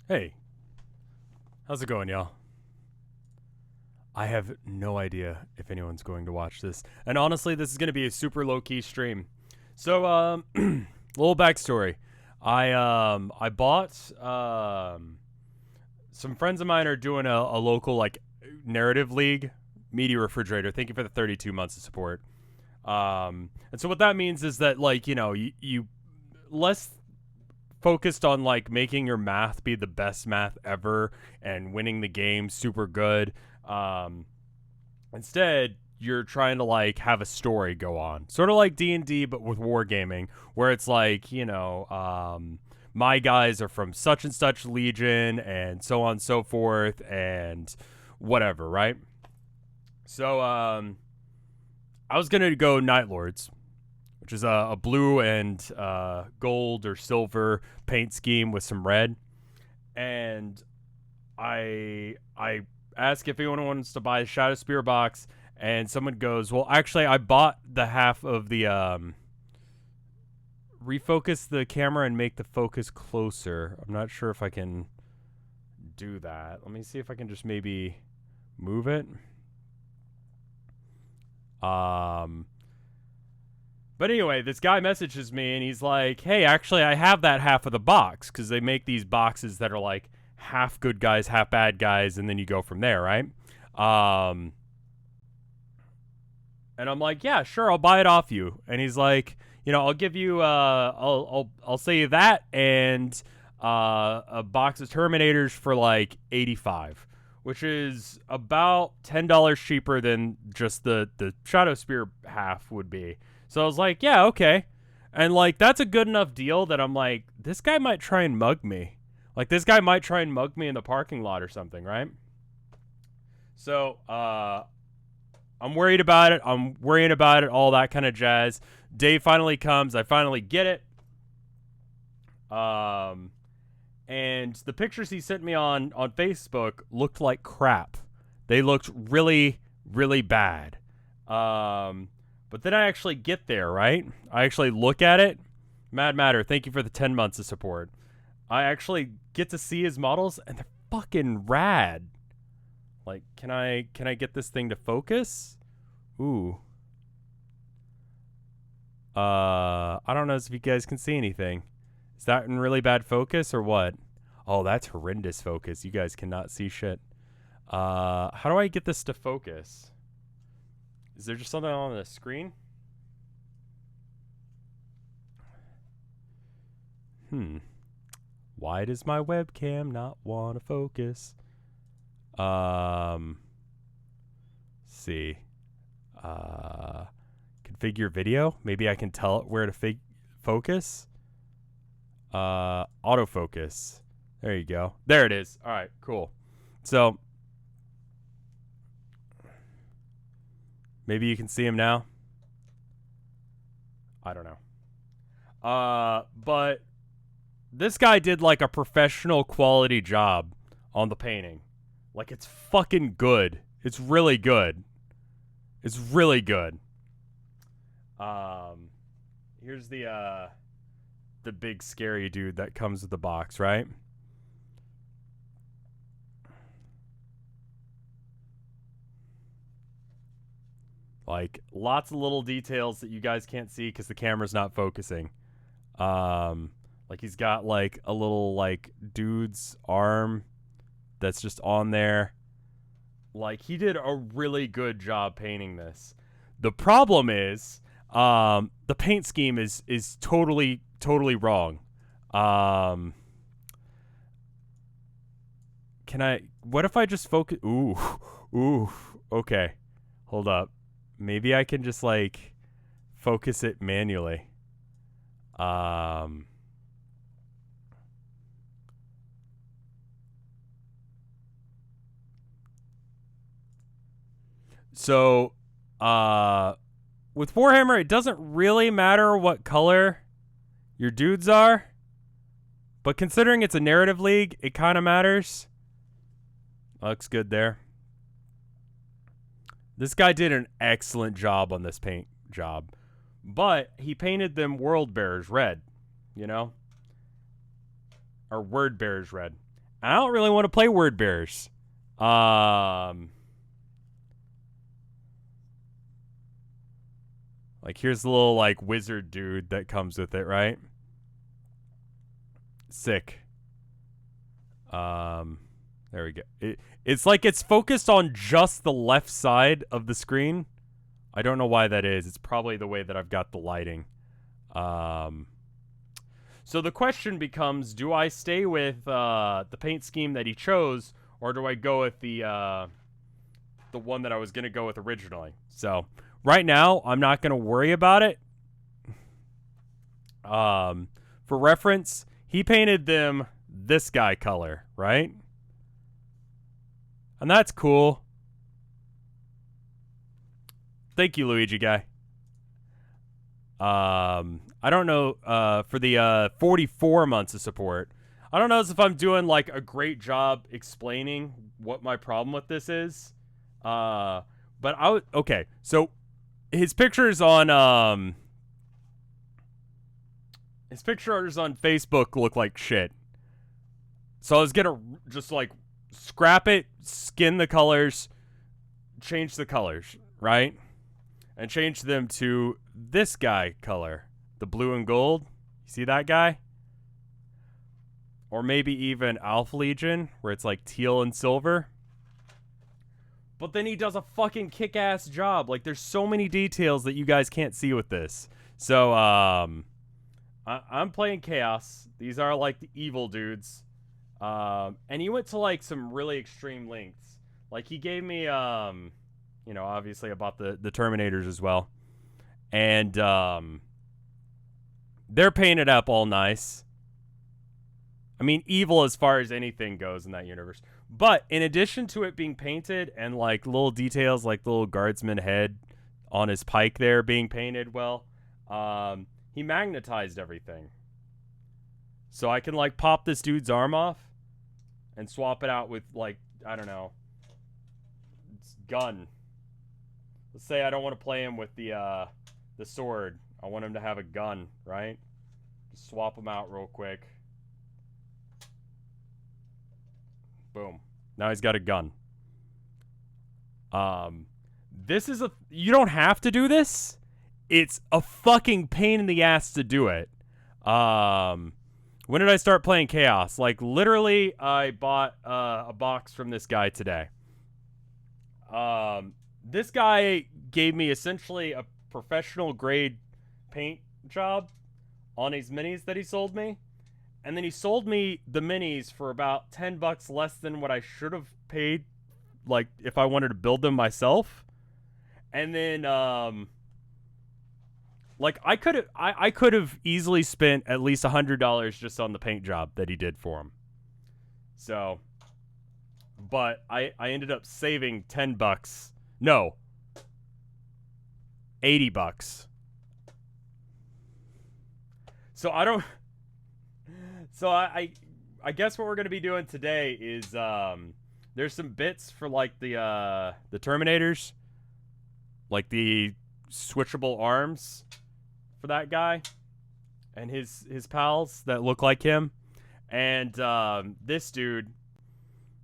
Hey, how's it going, y'all? I have no idea if anyone's going to watch this. And honestly, this is going to be a super low-key stream. So, little backstory. I bought, some friends of mine are doing a local, like, narrative league media refrigerator. Thank you for the 32 months of support. And so what that means is that, like, you less focused on like making your math be the best math ever and winning the game super good. Um, Instead, you're trying to like have a story go on, sort of like D&D, but with wargaming, where it's like my guys are from such and such legion, and so on and so forth, and whatever, right? So I was gonna go Night Lords, which is a blue and gold or silver paint scheme with some red. And I ask if anyone wants to buy a Shadow Spear box, and someone goes, "Well, actually, I bought the half of the refocus the camera and make the focus closer." I'm not sure if I can do that. Let me see if I can just maybe move it. But anyway, this guy messages me and he's like, "Hey, actually, I have that half of the box," because they make these boxes that are like half good guys, half bad guys, and then you go from there, right? Um, and I'm like, "Yeah, sure, I'll buy it off you." And he's like, "I'll give you, I'll say you that and a box of Terminators for like 85, which is about $10 cheaper than just the Shadow Spear half would be." So I was like, "Yeah, okay." And like that's a good enough deal that I'm like, this guy might try and mug me. Like this guy might try and mug me in the parking lot or something, right? So I'm worried about it. I'm worrying about it, all that kind of jazz. Day finally comes. I finally get it. And the pictures he sent me on Facebook looked like crap. They looked really, really bad. But then I actually get there, right? I actually look at it. Mad Matter, thank you for the 10 months of support. I actually get to see his models, and they're fucking rad. Like, can I get this thing to focus? Ooh. I don't know if you guys can see anything. Is that in really bad focus or what? Oh, that's horrendous focus. You guys cannot see shit. How do I get this to focus? Is there just something on the screen? Why does my webcam not want to focus? See. Configure video. Maybe I can tell it where to focus. Autofocus. There you go. There it is. All right, cool. So maybe you can see him now. I don't know. But this guy did like a professional quality job on the painting. Like it's fucking good. It's really good. It's really good. Here's the big scary dude that comes with the box, right? Like lots of little details that you guys can't see because the camera's not focusing. Like he's got like a little like dude's arm that's just on there. Like he did a really good job painting this. The problem is the paint scheme is totally wrong. Can I what if I just focus ooh, okay. Hold up. Maybe I can just like focus it manually. So with Warhammer, it doesn't really matter what color your dudes are, but considering it's a narrative league, it kind of matters. Looks good there. This guy did an excellent job on this paint job, but he painted them world bearers red, or word bearers red. I don't really want to play word bearers. Like, here's the little, like, wizard dude that comes with it, right? Sick. There we go. It's like it's focused on just the left side of the screen. I don't know why that is. It's probably the way that I've got the lighting. So the question becomes, do I stay with the paint scheme that he chose, or do I go with the one that I was going to go with originally? So right now, I'm not going to worry about it. For reference, he painted them this guy color, right? And that's cool. Thank you, Luigi guy. I don't know, for the 44 months of support, I don't know if I'm doing like a great job explaining what my problem with this is. But okay, so his pictures on Facebook look like shit. So I was gonna just like scrap it, skin the colors, change the colors, right? And change them to this guy color, the blue and gold. You see that guy? Or maybe even Alpha Legion, where it's like teal and silver. But then he does a fucking kick-ass job. Like, there's so many details that you guys can't see with this. So, I'm playing Chaos. These are like the evil dudes. And he went to like some really extreme lengths. Like, he gave me, you know, obviously about the Terminators as well. And they're painted up all nice. I mean, evil as far as anything goes in that universe. But in addition to it being painted and like little details like the little guardsman head on his pike there being painted well, he magnetized everything. So I can like pop this dude's arm off and swap it out with like, I don't know, gun. Let's say I don't want to play him with the sword. I want him to have a gun, right? Just swap him out real quick. Boom. Now he's got a gun. This is you don't have to do this. It's a fucking pain in the ass to do it. When did I start playing Chaos? Like, literally, I bought a box from this guy today. This guy gave me essentially a professional grade paint job on his minis that he sold me. And then he sold me the minis for about $10 less than what I should have paid, like, if I wanted to build them myself. And then, like, I could have easily spent at least $100 just on the paint job that he did for him. So, but I ended up saving $10. No, $80. So I don't. So I guess what we're gonna be doing today is there's some bits for like the Terminators, like the switchable arms for that guy and his pals that look like him, and this dude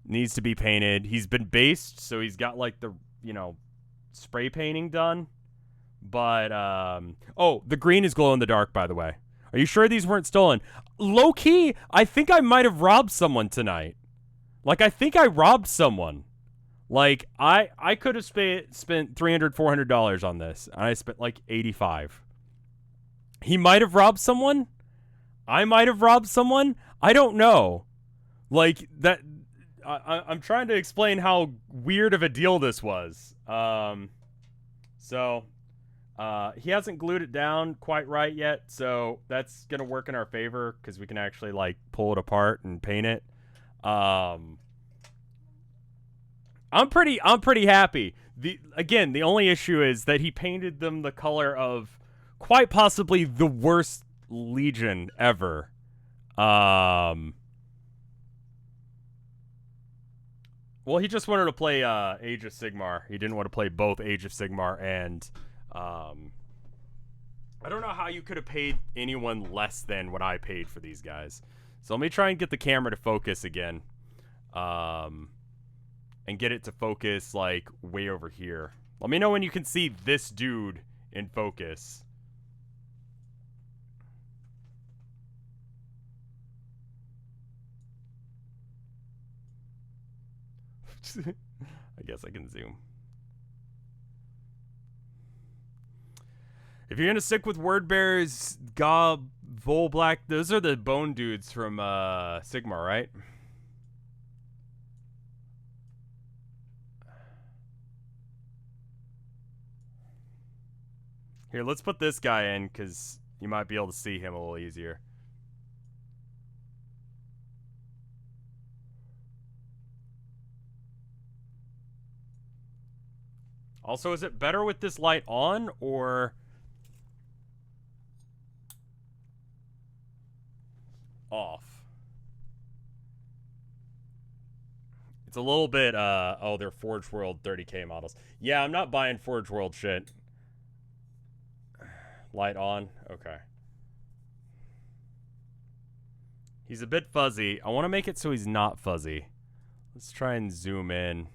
needs to be painted. He's been based, so he's got like the, you know, spray painting done, but oh, the green is glow in the dark, by the way. Are you sure these weren't stolen? Low key, I think I might have robbed someone tonight. Like, I think I robbed someone. Like, I could have spent $300, $400 on this, and I spent like $85. He might have robbed someone. I might have robbed someone. I don't know. Like, that. I'm trying to explain how weird of a deal this was. So. He hasn't glued it down quite right yet, so that's gonna work in our favor because we can actually like pull it apart and paint it. I'm pretty happy. The only issue is that he painted them the color of quite possibly the worst Legion ever. Well, he just wanted to play Age of Sigmar. He didn't want to play both Age of Sigmar and I don't know how you could have paid anyone less than what I paid for these guys. So let me try and get the camera to focus again. and get it to focus like way over here. Let me know when you can see this dude in focus. I guess I can zoom. If you're gonna stick with word bearers, Gob, Vol Black, those are the bone dudes from Sigmar, right? Here, let's put this guy in because you might be able to see him a little easier. Also, is it better with this light on or off? It's a little bit, oh, they're Forge World 30K models. Yeah, I'm not buying Forge World shit. Light on? Okay. He's a bit fuzzy. I want to make it so he's not fuzzy. Let's try and zoom in.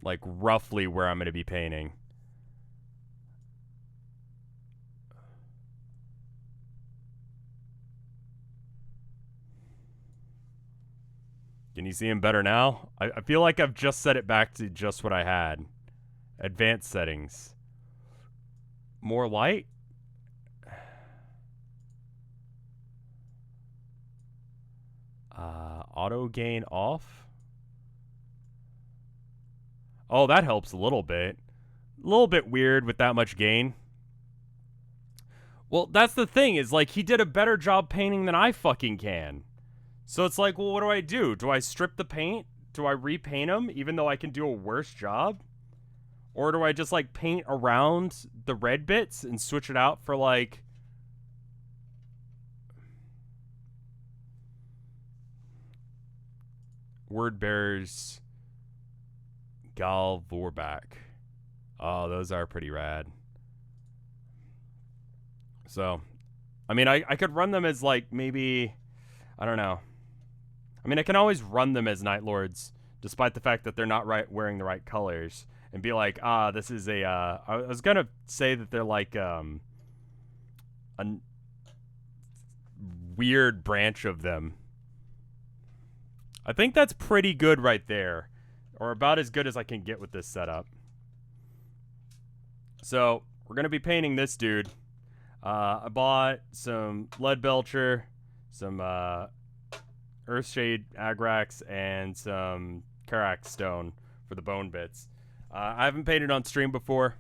Like, roughly where I'm going to be painting. Can you see him better now? I feel like I've just set it back to just what I had. Advanced settings. More light? Auto gain off? Oh, that helps a little bit. A little bit weird with that much gain. Well, that's the thing, is like he did a better job painting than I fucking can. So it's like, well, what do? Do I strip the paint? Do I repaint him even though I can do a worse job? Or do I just like paint around the red bits and switch it out for like... Word bearers... Gal Vorback. Oh, those are pretty rad. So, I mean, I could run them as, like, maybe... I don't know. I mean, I can always run them as Night Lords, despite the fact that they're not wearing the right colors. And be like, this is a... I was gonna say that they're like, a weird branch of them. I think that's pretty good right there. Or about as good as I can get with this setup. So, we're going to be painting this dude. I bought some Lead Belcher, some Earthshade Agrax, and some Karak Stone for the bone bits. I haven't painted on stream before.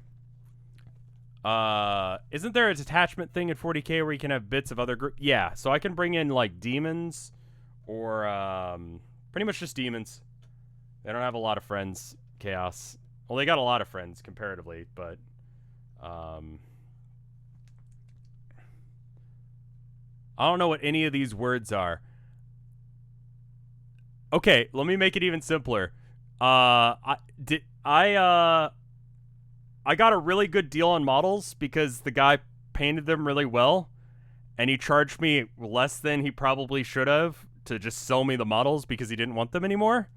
Isn't there a detachment thing at 40k where you can have bits of other groups? Yeah, so I can bring in, like, demons or pretty much just demons. They don't have a lot of friends, Chaos. Well, they got a lot of friends, comparatively, but... I don't know what any of these words are. Okay, let me make it even simpler. I got a really good deal on models because the guy painted them really well, and he charged me less than he probably should have to just sell me the models because he didn't want them anymore.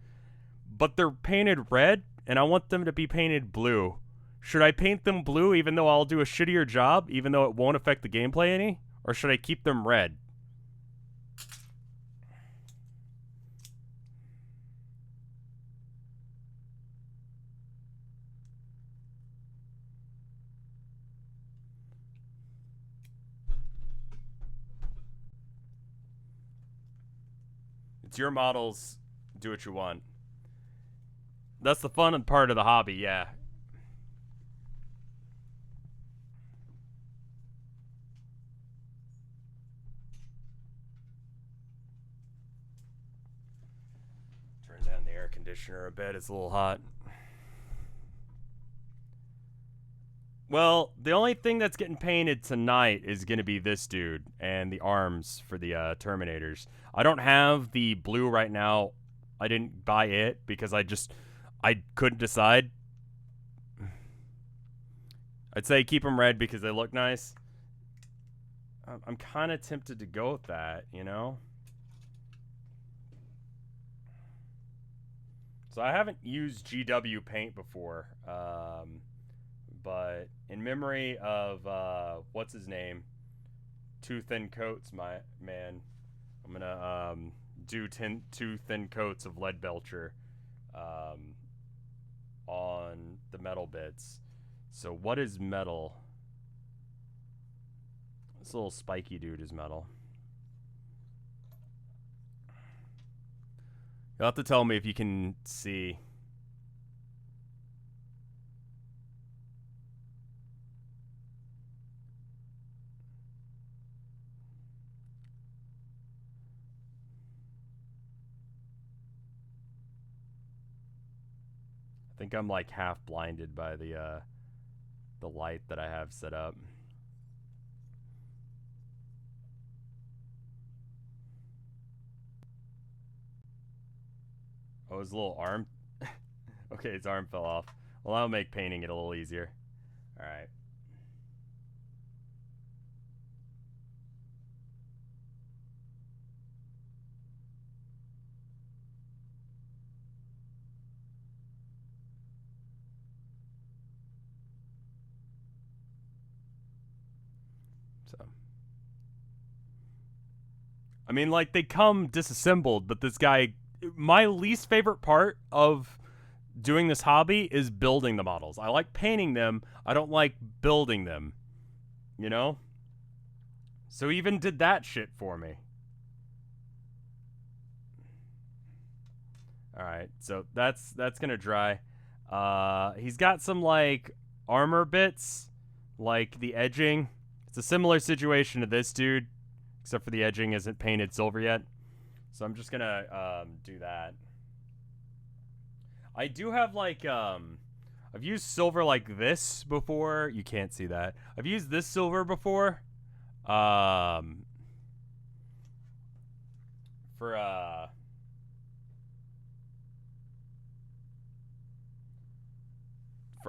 But they're painted red, and I want them to be painted blue. Should I paint them blue even though I'll do a shittier job, even though it won't affect the gameplay any? Or should I keep them red? It's your models. Do what you want. That's the fun part of the hobby, yeah. Turn down the air conditioner a bit. It's a little hot. Well, the only thing that's getting painted tonight is going to be this dude and the arms for the Terminators. I don't have the blue right now. I didn't buy it because I couldn't decide. I'd say keep them red because they look nice. I'm kind of tempted to go with that, you know? So I haven't used GW paint before, but in memory of what's his name, Two Thin Coats, my man, I'm gonna do two thin coats of lead belcher on the metal bits. So what is metal? This little spiky dude is metal. You'll have to tell me if you can see. I think I'm like half blinded by the light that I have set up. Oh, his little arm. Okay, his arm fell off. Well, that'll make painting it a little easier. All right. So, I mean, like, they come disassembled, but this guy, my least favorite part of doing this hobby is building the models. I like painting them. I don't like building them, you know? So he even did that shit for me. All right, so that's gonna dry. He's got some like armor bits, like the edging. It's a similar situation to this dude, except for the edging isn't painted silver yet. So I'm just gonna do that. I do have like I've used silver like this before. You can't see that. I've used this silver before. For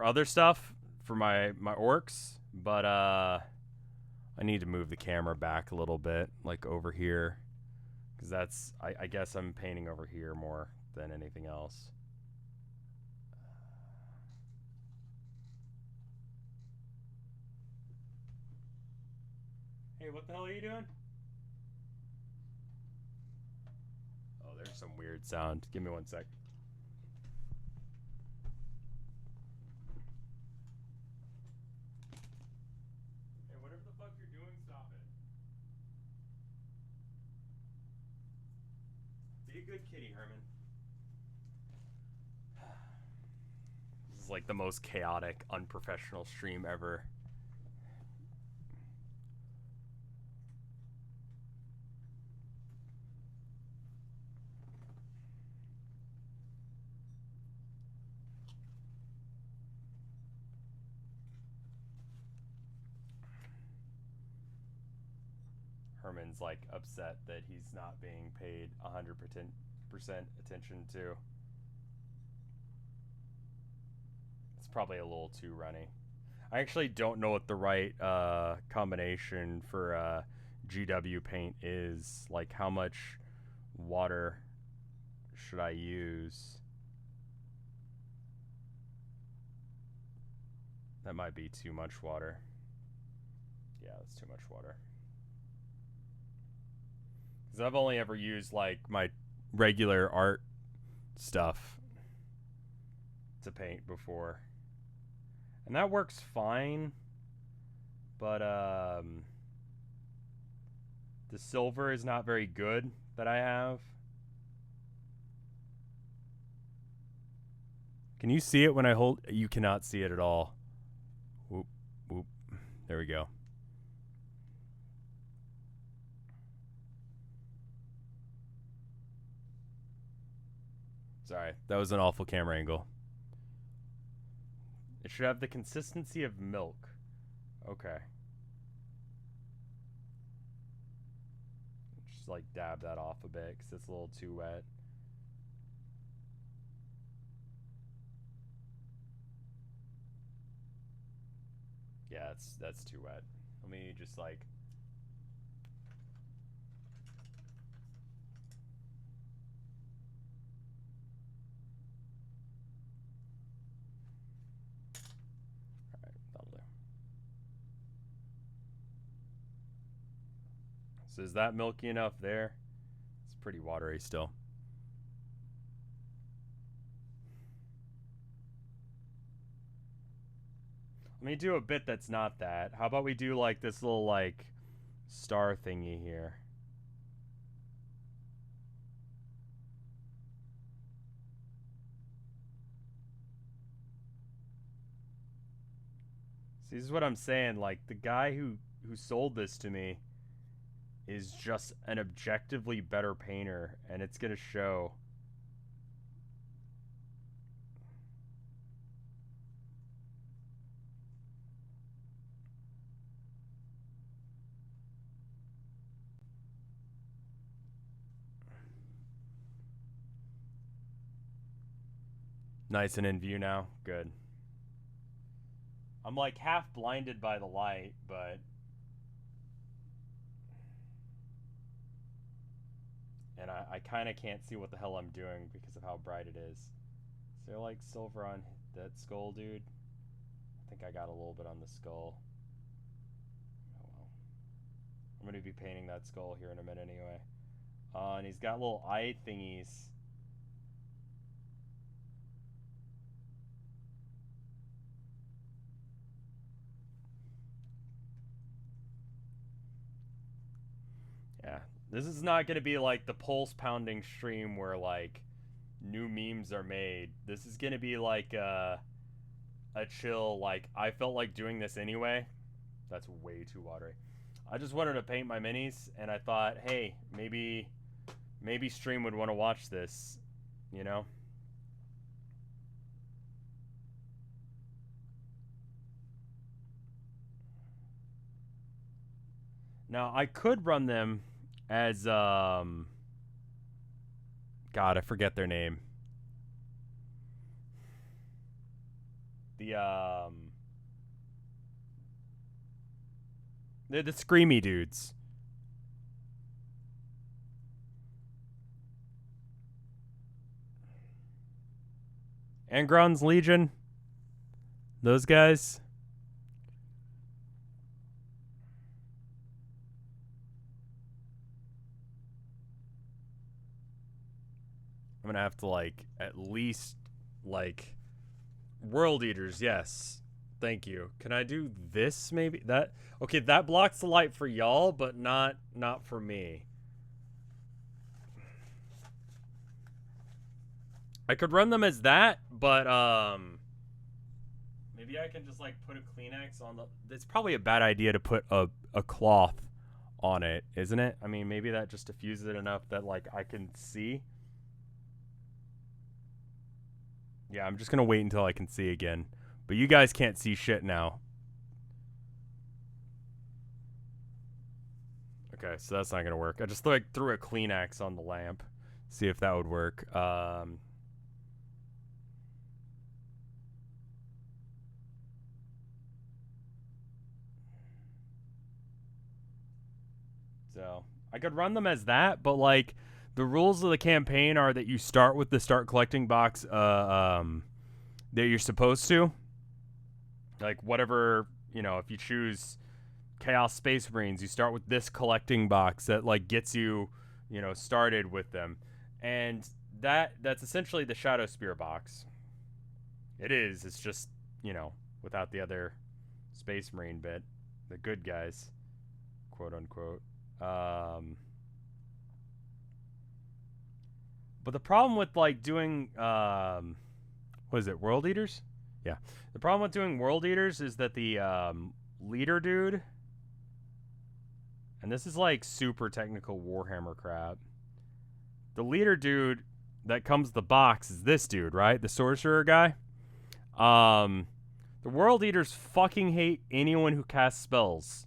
other stuff, for my orcs, but I need to move the camera back a little bit, like over here, because that's I guess I'm painting over here more than anything else. Hey, what the hell are you doing? Oh, there's some weird sound. Give me 1 sec. Hey, whatever the fuck you're doing, stop it. Be a good kitty, Herman. This is like the most chaotic, unprofessional stream ever. Herman's like upset that he's not being paid 100% attention to. It's probably a little too runny. I actually don't know what the right combination for GW paint is. Like, how much water should I use? That might be too much water. Yeah, that's too much water. Because I've only ever used, like, my regular art stuff to paint before. And that works fine. But, the silver is not very good that I have. Can you see it when I hold? You cannot see it at all. Whoop, whoop. There we go. Sorry, that was an awful camera angle. It should have the consistency of milk. Okay. Just like dab that off a bit because it's a little too wet. Yeah, that's too wet. Let me just like... So is that milky enough there? It's pretty watery still. Let me do a bit that's not that. How about we do like this little like star thingy here? See, this is what I'm saying. Like the guy who sold this to me is just an objectively better painter, and it's gonna show. Nice and in view now. Good. I'm like half blinded by the light, but and I kind of can't see what the hell I'm doing because of how bright it is. Is there like silver on that skull, dude? I think I got a little bit on the skull. Oh well. I'm gonna be painting that skull here in a minute anyway. And he's got little eye thingies. Yeah, this is not gonna be like the pulse pounding stream where like new memes are made. This is gonna be like a chill, like I felt like doing this anyway. That's way too watery. I just wanted to paint my minis, and I thought, hey, maybe stream would want to watch this, you know? Now I could run them as God, I forget their name. They're the screamy dudes. Angron's Legion. Those guys. I'm gonna have to like at least like World Eaters, yes. Thank you. Can I do this maybe? That okay, that blocks the light for y'all, but not for me. I could run them as that, but maybe I can just like put a Kleenex on the. It's probably a bad idea to put a cloth on it, isn't it? I mean, maybe that just diffuses it enough that like I can see. Yeah, I'm just gonna wait until I can see again. But you guys can't see shit now. Okay, so that's not gonna work. I just like threw a Kleenex on the lamp. See if that would work. So I could run them as that, but like the rules of the campaign are that you start with the start collecting box that you're supposed to. Like whatever, you know, if you choose Chaos Space Marines, you start with this collecting box that like gets you, you know, started with them. And that's essentially the Shadow Spear box. It is. It's just, you know, without the other Space Marine bit. The good guys, quote unquote. But the problem with like doing what is it, World Eaters? Yeah. The problem with doing World Eaters is that the leader dude, and this is like super technical Warhammer crap. The leader dude that comes with the box is this dude, right? The sorcerer guy. The World Eaters fucking hate anyone who casts spells.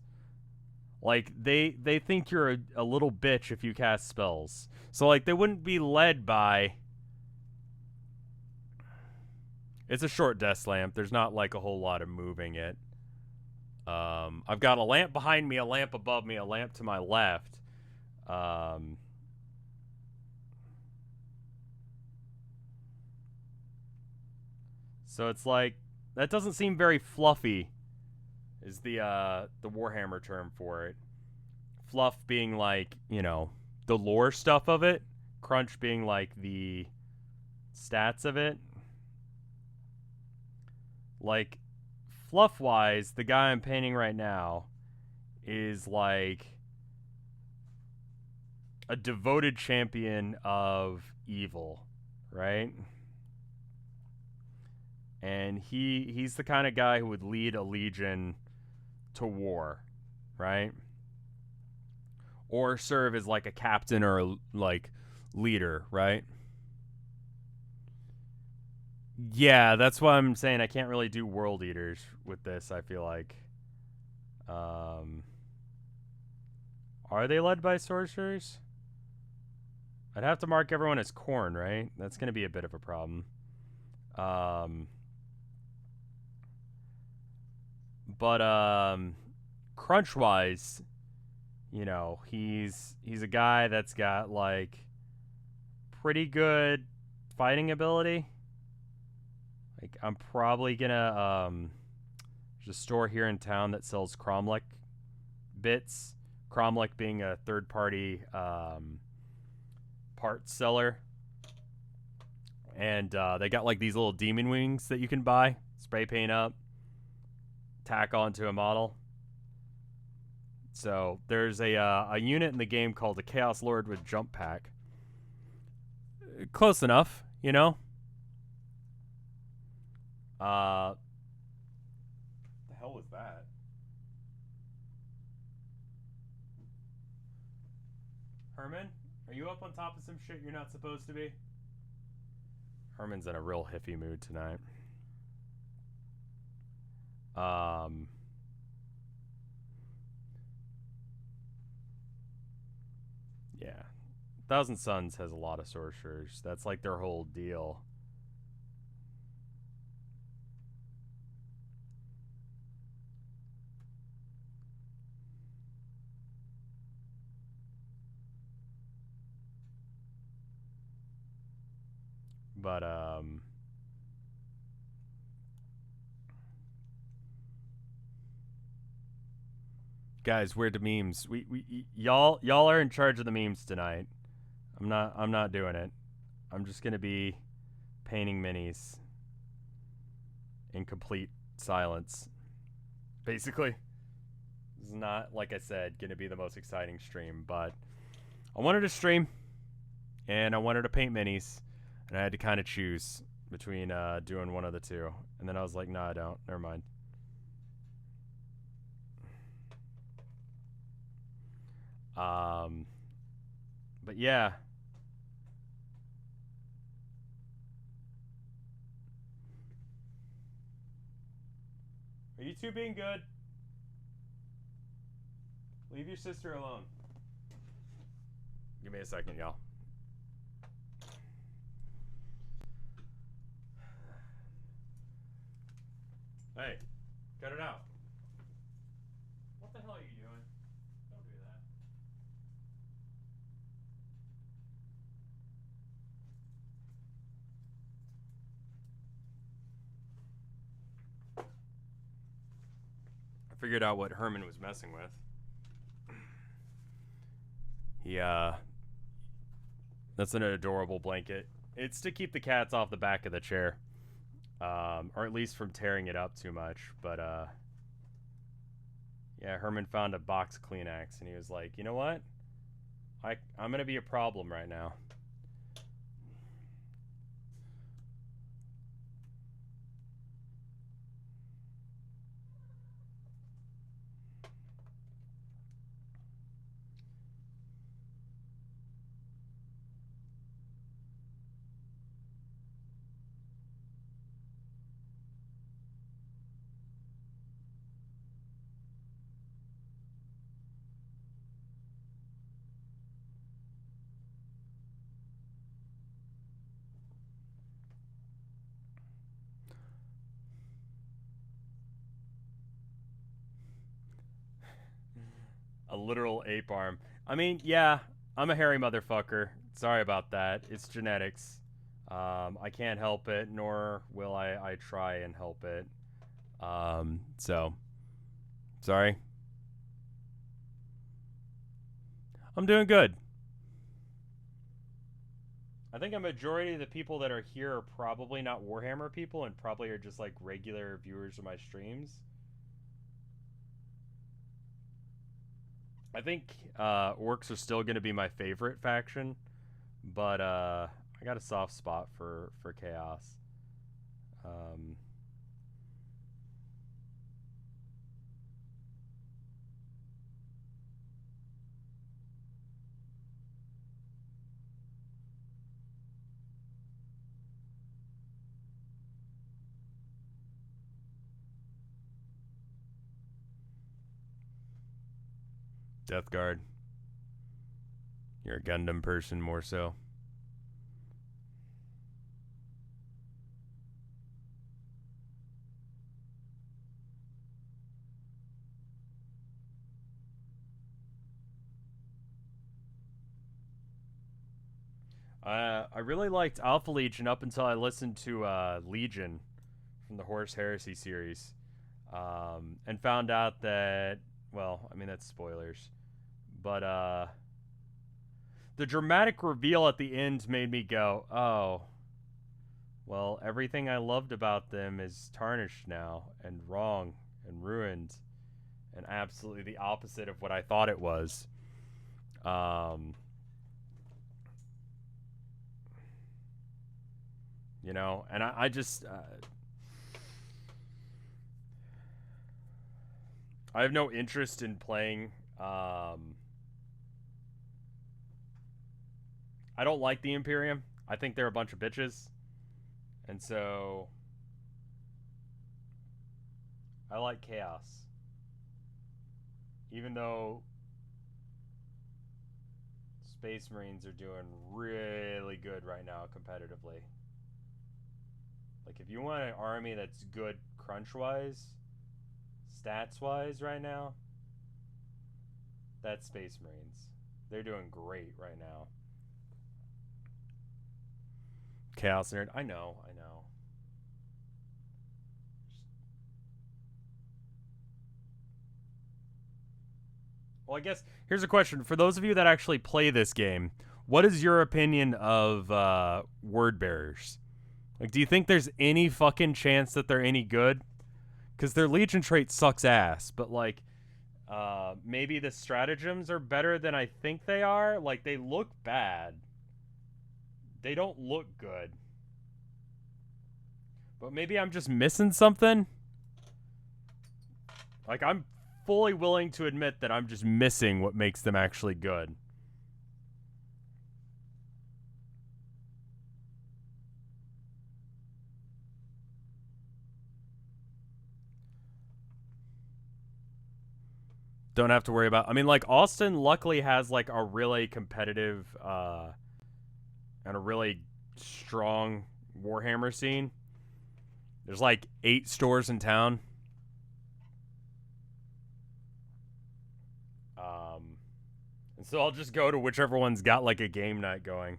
Like they think you're a little bitch if you cast spells. So like they wouldn't be led by. It's a short desk lamp. There's not like a whole lot of moving it. I've got a lamp behind me, a lamp above me, a lamp to my left. So it's like that doesn't seem very fluffy. Is the Warhammer term for it? Fluff being like, you know, the lore stuff of it, crunch being like the stats of it. Like, fluff wise, the guy I'm painting right now is like a devoted champion of evil, right? And he's the kind of guy who would lead a legion to war, right? Or serve as like a captain or a, like, leader, right? Yeah, that's why I'm saying I can't really do world eaters with this, I feel like. Are they led by sorcerers? I'd have to mark everyone as corn, right? That's going to be a bit of a problem. But crunch wise, you know, he's a guy that's got like pretty good fighting ability. Like, I'm probably gonna there's a store here in town that sells Cromlech bits. Cromlech being a third-party parts seller, and they got like these little demon wings that you can buy, spray paint up, tack onto a model. So there's a unit in the game called the Chaos Lord with Jump Pack. Close enough, you know. The hell was that? Herman, are you up on top of some shit you're not supposed to be? Herman's in a real hippie mood tonight. Yeah. Thousand Suns has a lot of sorcerers. That's like their whole deal. But guys, we're the memes. Y'all are in charge of the memes tonight. I'm not doing it. I'm just gonna be painting minis in complete silence. Basically. This is not, like I said, gonna be the most exciting stream, but I wanted to stream and I wanted to paint minis, and I had to kind of choose between doing one of the two. And then I was like, no, I don't. Never mind. But yeah. Are you two being good? Leave your sister alone. Give me a second, y'all. Hey, cut it out. What the hell are you doing? Don't do that. I figured out what Herman was messing with. That's an adorable blanket. It's to keep the cats off the back of the chair. Or at least from tearing it up too much. But, yeah, Herman found a box Kleenex, and he was like, you know what? I'm gonna be a problem right now. A literal ape arm. I mean, yeah, I'm a hairy motherfucker. Sorry about that. It's genetics. I can't help it, nor will I try and help it. So, sorry. I'm doing good. I think a majority of the people that are here are probably not Warhammer people and probably are just like regular viewers of my streams. I think orcs are still going to be my favorite faction, but I got a soft spot for chaos. Death Guard. You're a Gundam person more so. I really liked Alpha Legion up until I listened to Legion from the Horus Heresy series, and found out that, well, I mean that's spoilers, but the dramatic reveal at the end made me go, oh, well, everything I loved about them is tarnished now and wrong and ruined, and absolutely the opposite of what I thought it was. You know, and I just I have no interest in playing. I don't like the Imperium. I think they're a bunch of bitches, and so I like Chaos. Even though Space Marines are doing really good right now competitively. Like, if you want an army that's good crunch-wise, stats-wise right now, that's Space Marines. They're doing great right now. Chaos Nerd. I know. Well, I guess here's a question. For those of you that actually play this game, what is your opinion of word bearers? Like, do you think there's any fucking chance that they're any good? Because their Legion trait sucks ass, but like, maybe the stratagems are better than I think they are. Like, they look bad. They don't look good. But maybe I'm just missing something. Like, I'm fully willing to admit that I'm just missing what makes them actually good. Don't have to worry about. I mean, like, Austin luckily has like a really competitive and a really strong Warhammer scene. There's like 8 stores in town. And so I'll just go to whichever one's got like a game night going.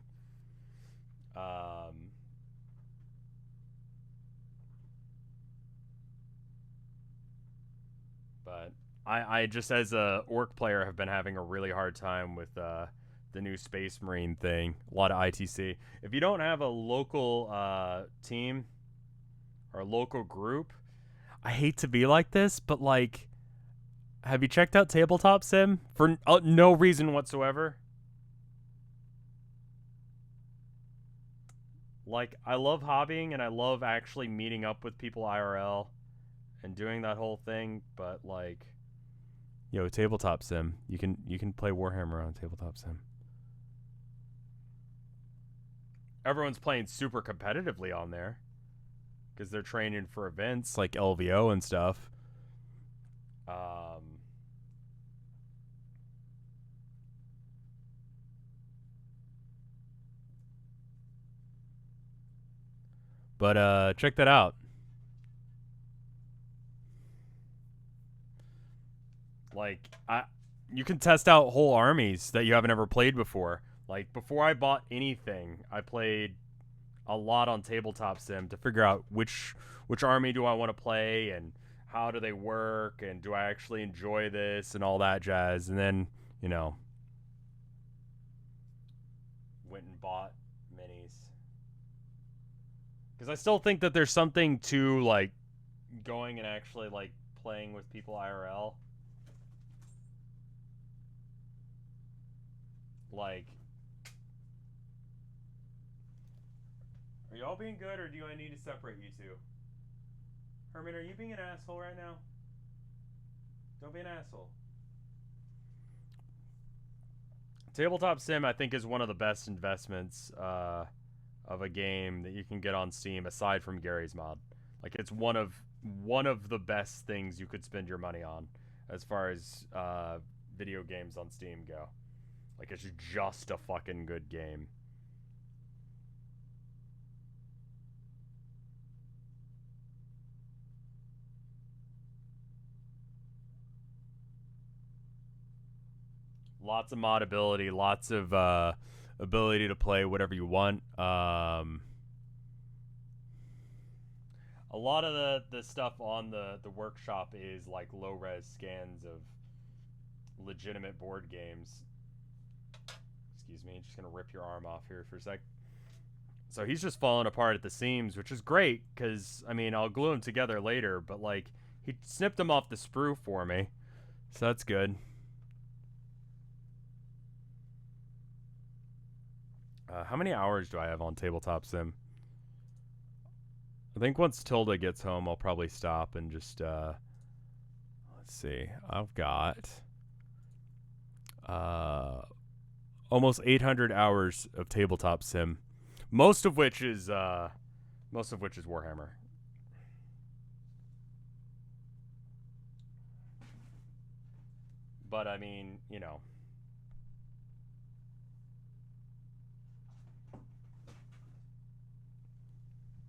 But I just, as a orc player, have been having a really hard time with the new Space Marine thing. A lot of ITC. If you don't have a local team or a local group, I hate to be like this, but like, have you checked out Tabletop Sim for no reason whatsoever? Like, I love hobbying and I love actually meeting up with people IRL and doing that whole thing, but like, yo, Tabletop Sim, you can play Warhammer on Tabletop Sim. Everyone's playing super competitively on there because they're training for events like LVO and stuff. But check that out. Like, you can test out whole armies that you haven't ever played before. Like, before I bought anything, I played a lot on Tabletop Sim to figure out which army do I want to play and how do they work and do I actually enjoy this and all that jazz. And then, you know, went and bought minis. Because I still think that there's something to, like, going and actually, like, playing with people IRL. Like, are y'all being good, or do I need to separate you two? Herman, are you being an asshole right now? Don't be an asshole. Tabletop Sim, I think, is one of the best investments of a game that you can get on Steam, aside from Gary's mod. Like, it's one of the best things you could spend your money on, as far as video games on Steam go. Like, it's just a fucking good game. Lots of modability, lots of ability to play whatever you want. A lot of the stuff on the workshop is like low-res scans of legitimate board games. Excuse me, just gonna rip your arm off here for a sec. So he's just falling apart at the seams, which is great, because, I mean, I'll glue them together later, but, like, he snipped them off the sprue for me, so that's good. How many hours do I have on Tabletop Sim? I think once Tilda gets home, I'll probably stop and just, let's see. I've got almost 800 hours of Tabletop Sim, most of which is Warhammer. But I mean, you know.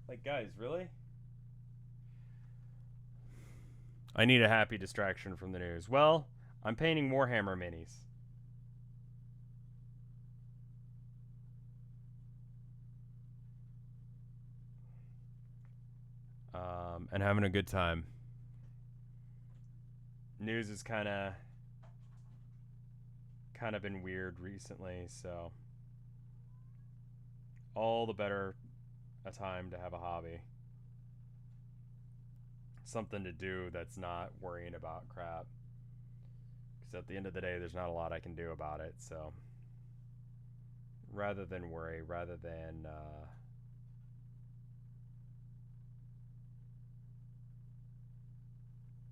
Like, guys, really? I need a happy distraction from the news. Well, I'm painting Warhammer minis. And having a good time. News has kind of been weird recently, so all the better a time to have a hobby. Something to do that's not worrying about crap. Because at the end of the day, there's not a lot I can do about it, so rather than worry, rather than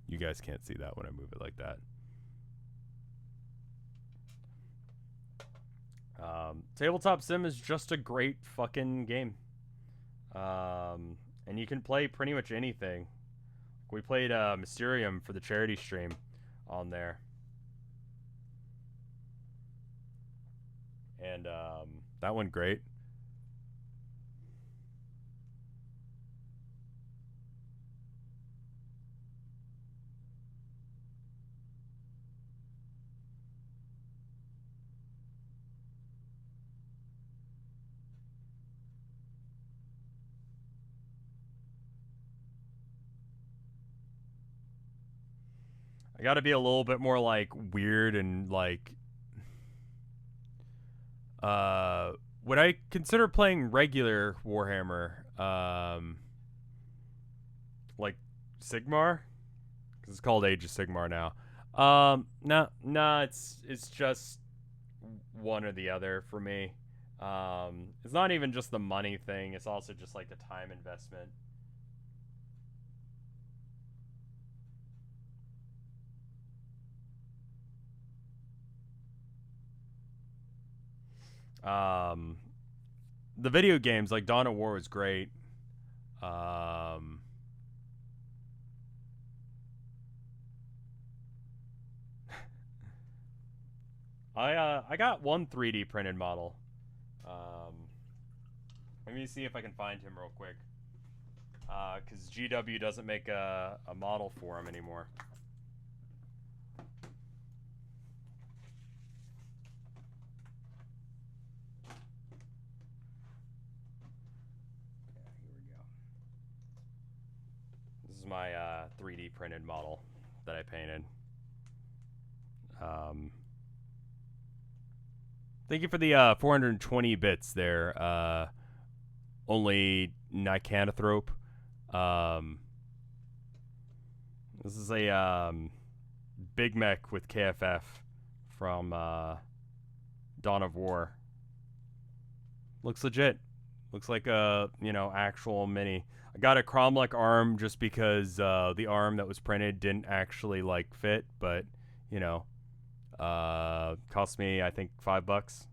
you guys can't see that when I move it like that. Tabletop Sim is just a great fucking game. And you can play pretty much anything. We played Mysterium for the charity stream on there. And that went great. I gotta be a little bit more, like, weird and, like, would I consider playing regular Warhammer, like Sigmar? Because it's called Age of Sigmar now. No, it's just one or the other for me. It's not even just the money thing, it's also just, like, the time investment. The video games, like Dawn of War, was great. I got one 3D printed model. Let me see if I can find him real quick. Because GW doesn't make a model for him anymore. This is my 3D printed model that I painted. Thank you for the 420 bits there. Only Nicanthrope. This is a Big Mech with KFF from Dawn of War. Looks legit. Looks like a, actual mini. I got a Cromlech arm just because the arm that was printed didn't actually fit, but cost me I think $5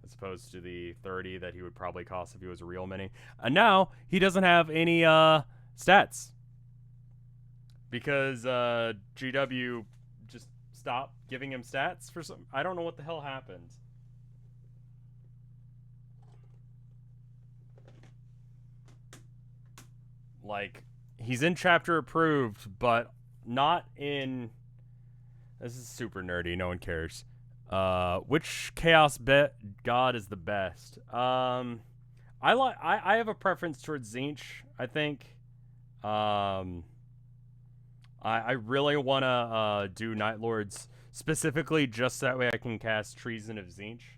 as opposed to the 30 that he would probably cost if he was a real mini. And now he doesn't have any stats because GW just stopped giving him stats for some. I don't know what the hell happened. He's in chapter approved, but not in. This is super nerdy. No one cares. Which chaos god is the best? I have a preference towards Tzeentch. I think. I really want to do Night Lords specifically just that way I can cast Treason of Tzeentch,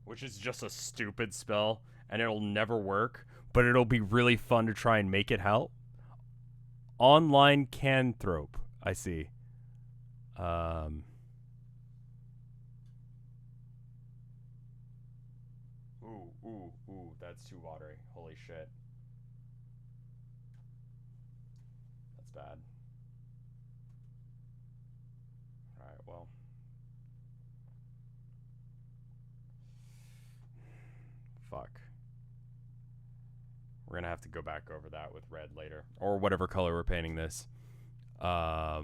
which is just a stupid spell and it'll never work, but it'll be really fun to try and make it help. Online Canthrope, I see. Ooh, that's too watery. Holy shit. That's bad. Alright, well. Fuck. We're gonna have to go back over that with red later. Or whatever color we're painting this. I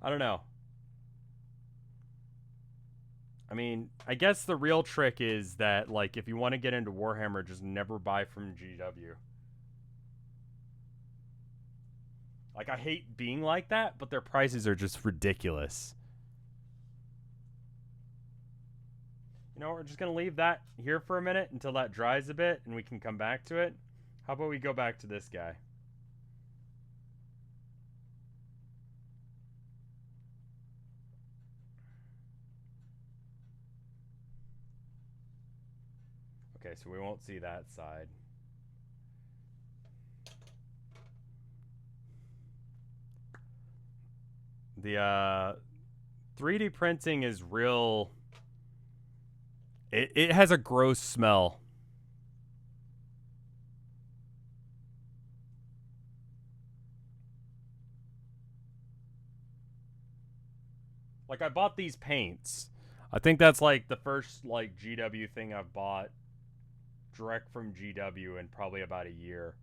don't know. I mean, I guess the real trick is that, if you want to get into Warhammer, just never buy from GW. I hate being like that, but their prices are just ridiculous. You know, we're just going to leave that here for a minute until that dries a bit and we can come back to it. How about we go back to this guy? Okay, so we won't see that side. The 3D printing is real. It has a gross smell. I bought these paints. I think that's the first GW thing I've bought direct from GW in probably about a year.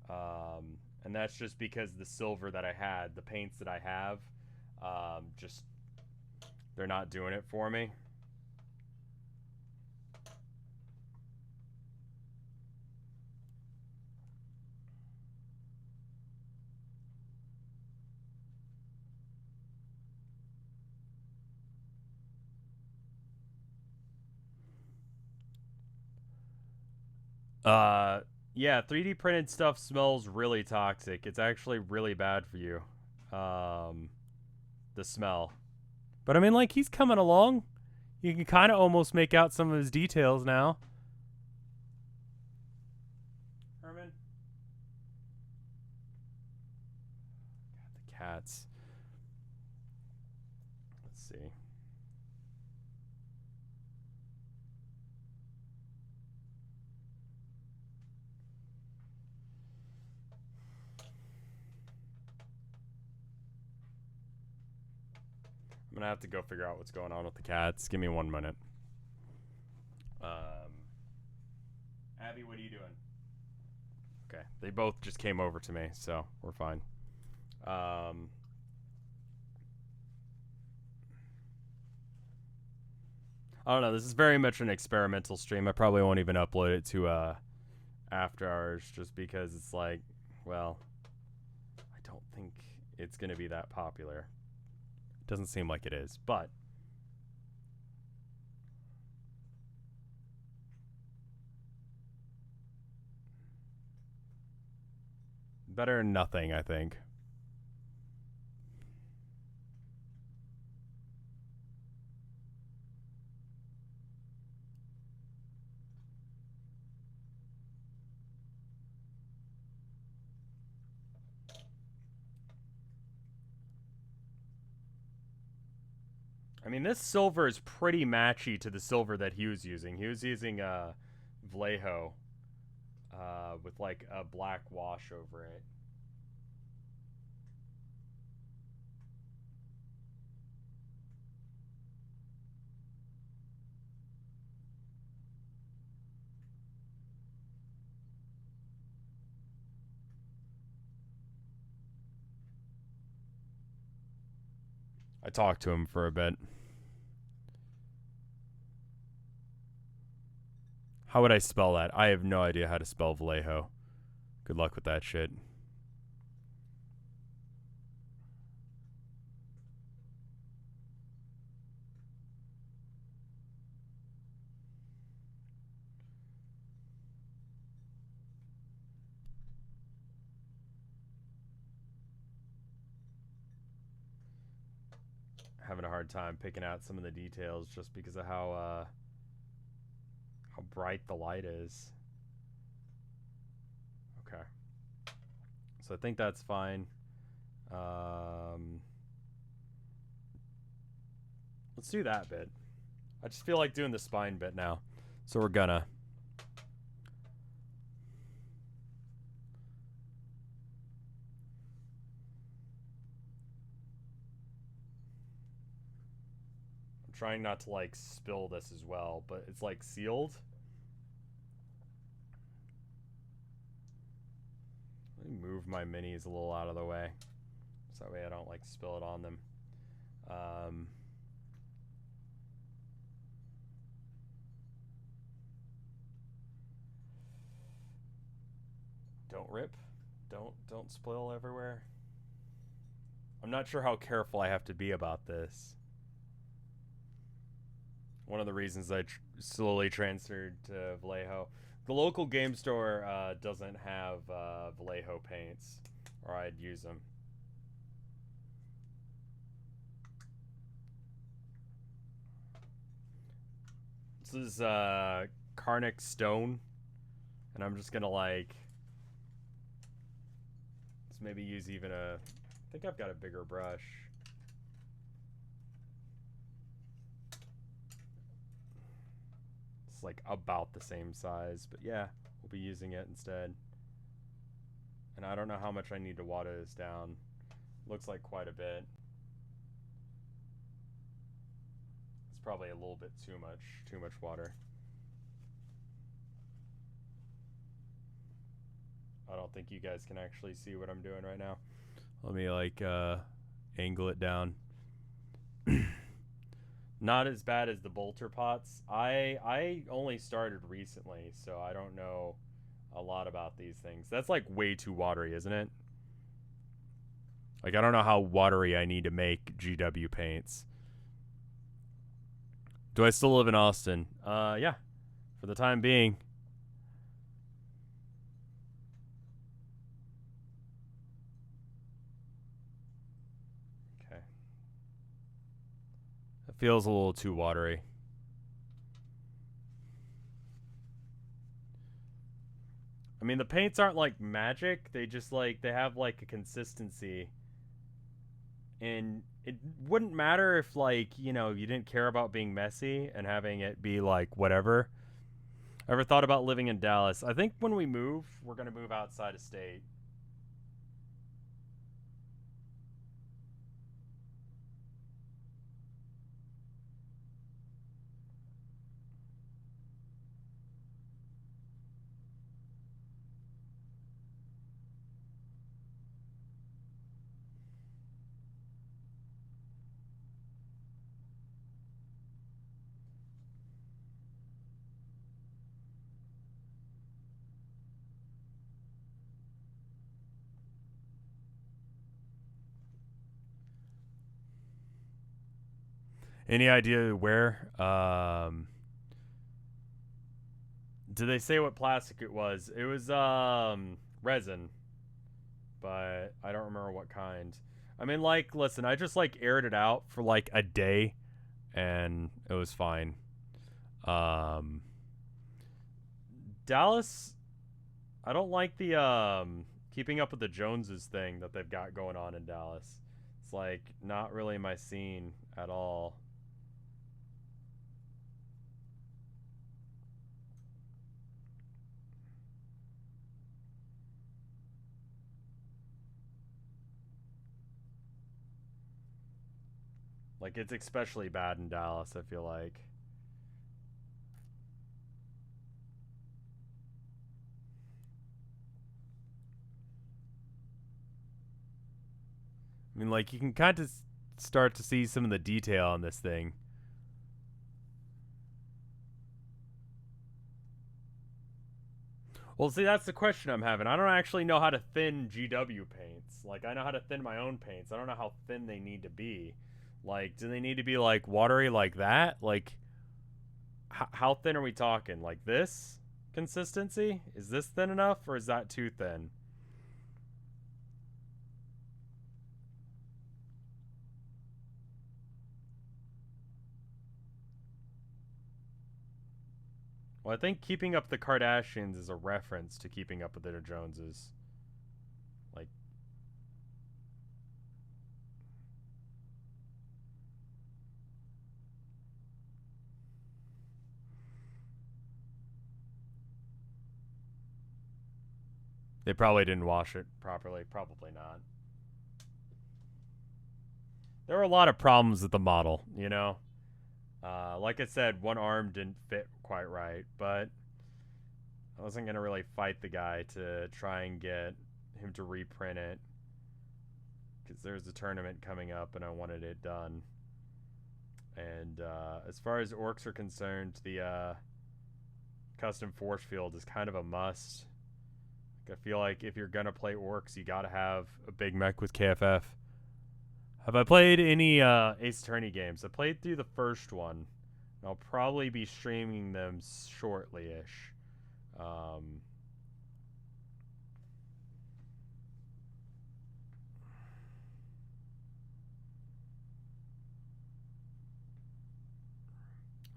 And that's just because the silver that I had, the paints that I have, just they're not doing it for me. Yeah, 3D printed stuff smells really toxic. It's actually really bad for you. The smell. But I mean, he's coming along. You can kind of almost make out some of his details now. Herman? God, the cats. Let's see. I'm gonna have to go figure out what's going on with the cats. Give me 1 minute. Abby, what are you doing? Okay, they both just came over to me, so we're fine. I don't know. This is very much an experimental stream. I probably won't even upload it to After Hours just because it's well, I don't think it's gonna be that popular. Doesn't seem like it is, but better than nothing, I think. I mean, this silver is pretty matchy to the silver that he was using. He was using Vallejo with like a black wash over it. I talked to him for a bit. How would I spell that? I have no idea how to spell Vallejo. Good luck with that shit. Having a hard time picking out some of the details just because of how bright the light is. Okay. So I think that's fine. Let's do that bit. I just feel like doing the spine bit now. So we're gonna. I'm trying not to like spill this as well, but it's like sealed. Let me move my minis a little out of the way, so that way I don't like spill it on them. Don't rip. Don't spill everywhere. I'm not sure how careful I have to be about this. One of the reasons I slowly transferred to Vallejo. The local game store doesn't have Vallejo paints, or I'd use them. This is Karnak Stone, and I'm just gonna like, let's maybe use even a, I think I've got a bigger brush. It's like about the same size, but yeah, we'll be using it instead. And I don't know how much I need to water this down. Looks like quite a bit. It's probably a little bit too much water. I don't think you guys can actually see what I'm doing right now. Let me like angle it down. Not as bad as the bolter pots. I only started recently, so I don't know a lot about these things. That's like way too watery, isn't it? Like I don't know how watery I need to make GW paints. Do I still live in Austin? Yeah. For the time being. Okay. That feels a little too watery. I mean, the paints aren't like magic. They just like, they have like a consistency. And it wouldn't matter if like, you know, you didn't care about being messy and having it be like whatever. Ever thought about living in Dallas? I think when we move, we're going to move outside of state. Any idea where? Did they say what plastic it was? It was resin. but I don't remember what kind. I mean, like, listen, I just like aired it out for like a day, and it was fine. Um, Dallas, I don't like the keeping up with the Joneses thing that they've got going on in Dallas. It's like not really my scene at all. Like it's especially bad in Dallas, I feel like. I mean, like you can kind of start to see some of the detail on this thing. Well, see, that's the question I'm having. I don't actually know how to thin GW paints. Like, I know how to thin my own paints. I don't know how thin they need to be. Like, do they need to be, like, watery like that? Like, how thin are we talking? Like this consistency? Is this thin enough, or is that too thin? Well, I think Keeping Up the Kardashians is a reference to Keeping Up with the Joneses. Like, they probably didn't wash it properly. Probably not. There were a lot of problems with the model, you know? Like I said, one arm didn't fit quite right, but I wasn't going to really fight the guy to try and get him to reprint it because there's a tournament coming up and I wanted it done. And as far as orcs are concerned, the custom force field is kind of a must. I feel like if you're going to play orcs, you got to have a big mech with KFF. Have I played any Ace Attorney games? I played through the first one. I'll probably be streaming them shortly-ish. I'm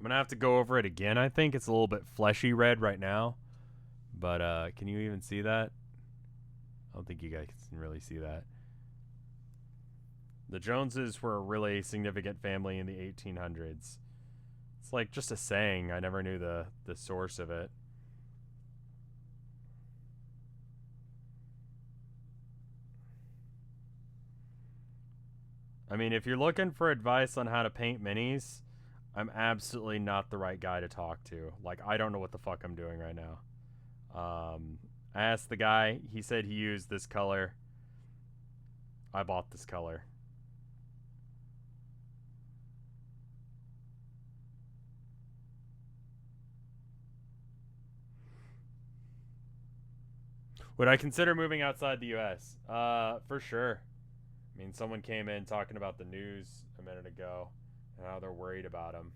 gonna have to go over it again. I think it's a little bit fleshy red right now, but can you even see that? I don't think you guys can really see that. The Joneses were a really significant family in the 1800s. It's like just a saying. I never knew the source of it. I mean, if you're looking for advice on how to paint minis, I'm absolutely not the right guy to talk to. Like, I don't know what the fuck I'm doing right now. I asked the guy. He said he used this color. I bought this color. Would I consider moving outside the U.S.? For sure. I mean, someone came in talking about the news a minute ago and how they're worried about him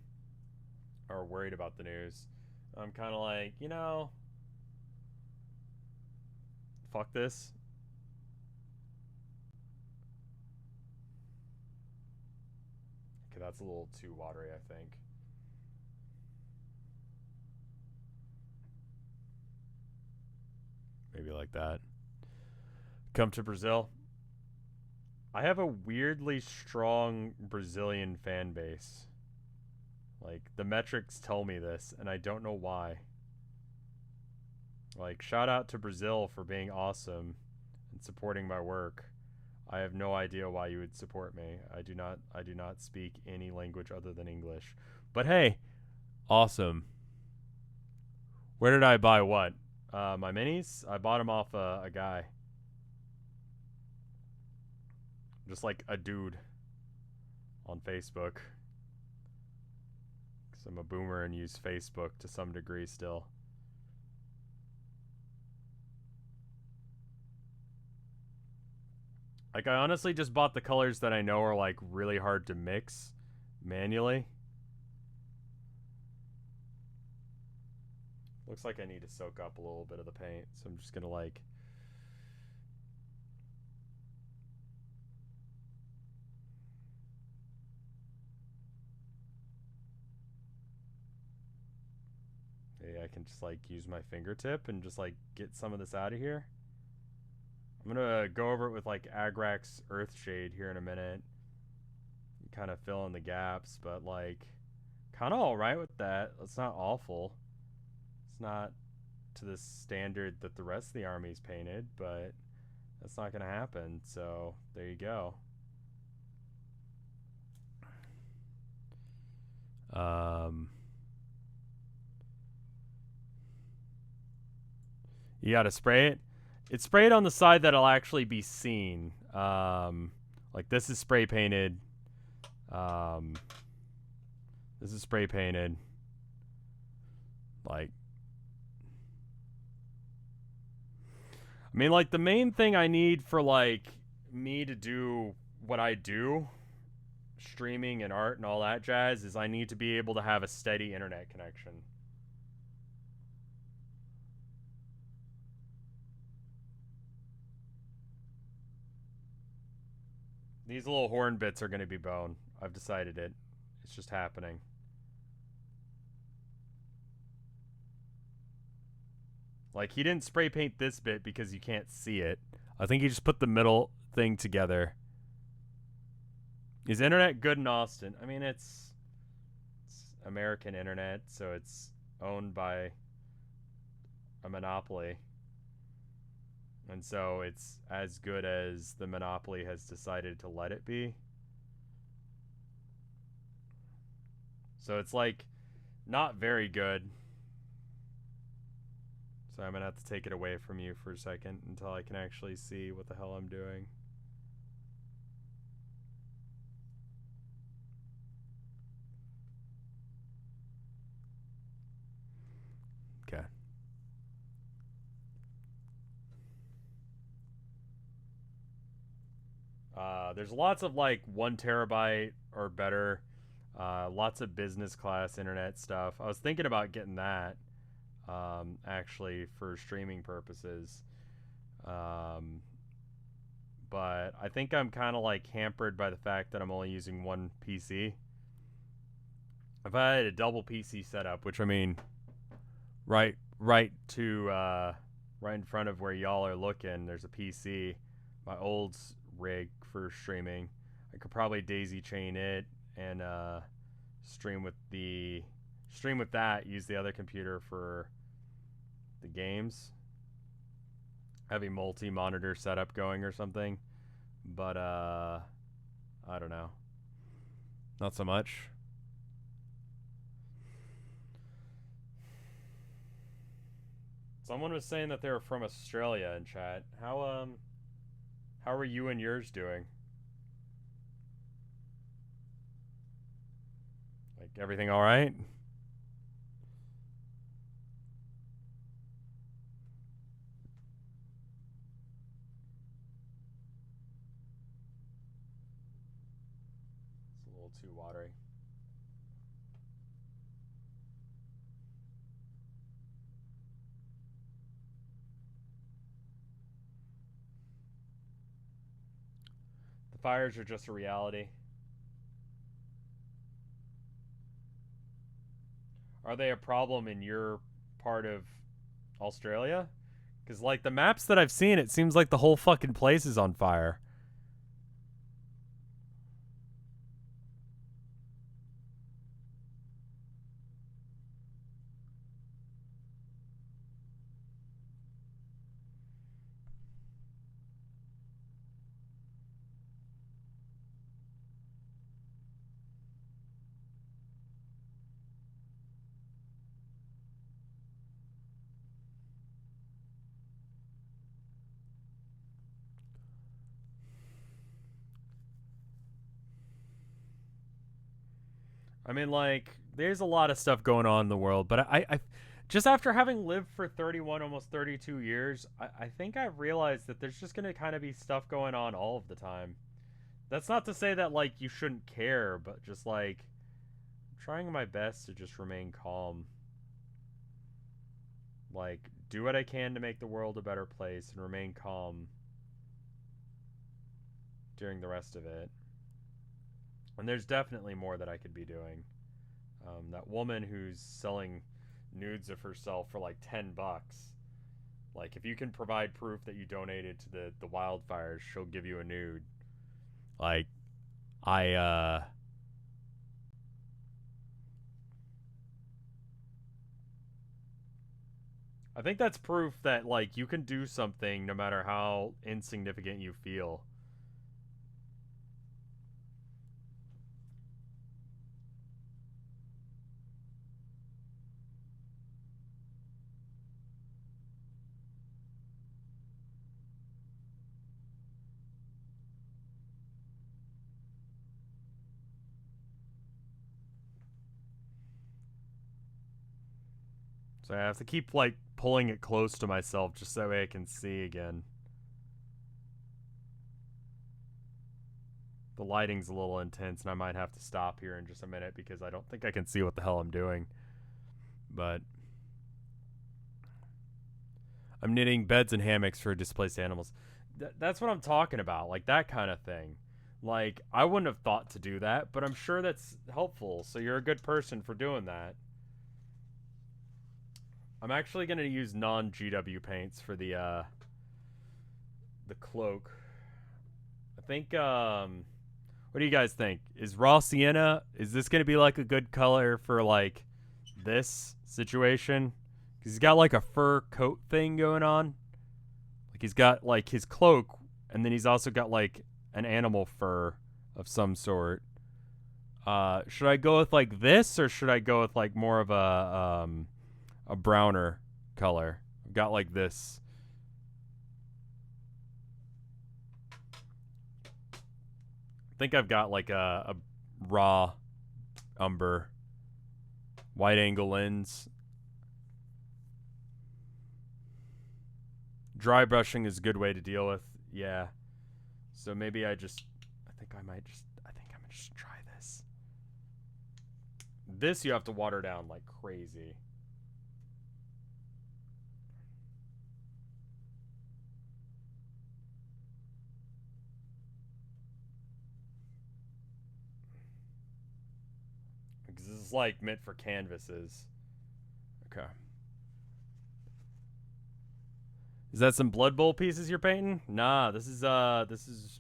or worried about the news. I'm kind of like, you know, fuck this. Okay, that's a little too watery, I think. Maybe like that. Come to Brazil. I have a weirdly strong Brazilian fan base. Like, the metrics tell me this, and I don't know why. Like, shout out to Brazil for being awesome and supporting my work. I have no idea why you would support me. I do not speak any language other than English. But hey, awesome. Where did I buy what? My minis? I bought them off a guy. Just like a dude on Facebook. Because I'm a boomer and use Facebook to some degree still. Like, I honestly just bought the colors that I know are, like, really hard to mix manually. Looks like I need to soak up a little bit of the paint, so I'm just gonna, like, I can just like use my fingertip and just like get some of this out of here. I'm gonna go over it with like Agrax Earthshade here in a minute. Kind of fill in the gaps, but like kind of alright with that. It's not awful. It's not to the standard that the rest of the army's painted, but that's not gonna happen, so there you go. You gotta spray it. It's sprayed on the side that'll actually be seen. Like this is spray painted. This is spray painted. Like, I mean, like the main thing I need for like me to do what I do, streaming and art and all that jazz, is I need to be able to have a steady internet connection. These little horn bits are going to be bone. I've decided it. It's just happening. Like, he didn't spray paint this bit because you can't see it. I think he just put the middle thing together. Is internet good in Austin? I mean, it's American internet, so it's owned by a monopoly. And so it's as good as the monopoly has decided to let it be. So it's like not very good. So I'm going to have to take it away from you for a second until I can actually see what the hell I'm doing. Okay. There's lots of like 1 terabyte or better, lots of business class internet stuff. I was thinking about getting that, actually, for streaming purposes. But I think I'm kind of like hampered by the fact that I'm only using one PC. If I had a double PC setup, which I mean, right in front of where y'all are looking, there's a PC. My old rig for streaming. I could probably daisy chain it and stream with that, use the other computer for the games. Have a multi-monitor setup going or something. But I don't know. Not so much. Someone was saying that they were from Australia in chat. How are you and yours doing? Like, everything all right? It's a little too watery. The fires are just a reality. Are they a problem in your part of Australia? Because, like, the maps that I've seen, it seems like the whole fucking place is on fire. I mean, like, there's a lot of stuff going on in the world, but I just after having lived for 31, almost 32 years, I think I've realized that there's just going to kind of be stuff going on all of the time. That's not to say that, like, you shouldn't care, but just, like, I'm trying my best to just remain calm. Like, do what I can to make the world a better place and remain calm during the rest of it. And there's definitely more that I could be doing. That woman who's selling nudes of herself for like $10. Like, if you can provide proof that you donated to the wildfires, she'll give you a nude. Like, I I think that's proof that like you can do something no matter how insignificant you feel. So I have to keep like pulling it close to myself just so that way I can see again. The lighting's a little intense and I might have to stop here in just a minute because I don't think I can see what the hell I'm doing. But I'm knitting beds and hammocks for displaced animals. That's what I'm talking about, like that kind of thing. Like, I wouldn't have thought to do that, but I'm sure that's helpful, so you're a good person for doing that. I'm actually going to use non-GW paints for the cloak. I think, what do you guys think? Is raw sienna, is this going to be like a good color for like this situation? Because he's got like a fur coat thing going on. Like he's got like his cloak, and then he's also got like an animal fur of some sort. Should I go with like this, or should I go with like more of a browner color? I've got like this. I think I've got like a raw umber, wide angle lens. Dry brushing is a good way to deal with. Yeah. So maybe I think I'm gonna just try this. This you have to water down like crazy. Because this is like meant for canvases. Okay. Is that some Blood Bowl pieces you're painting? Nah, this is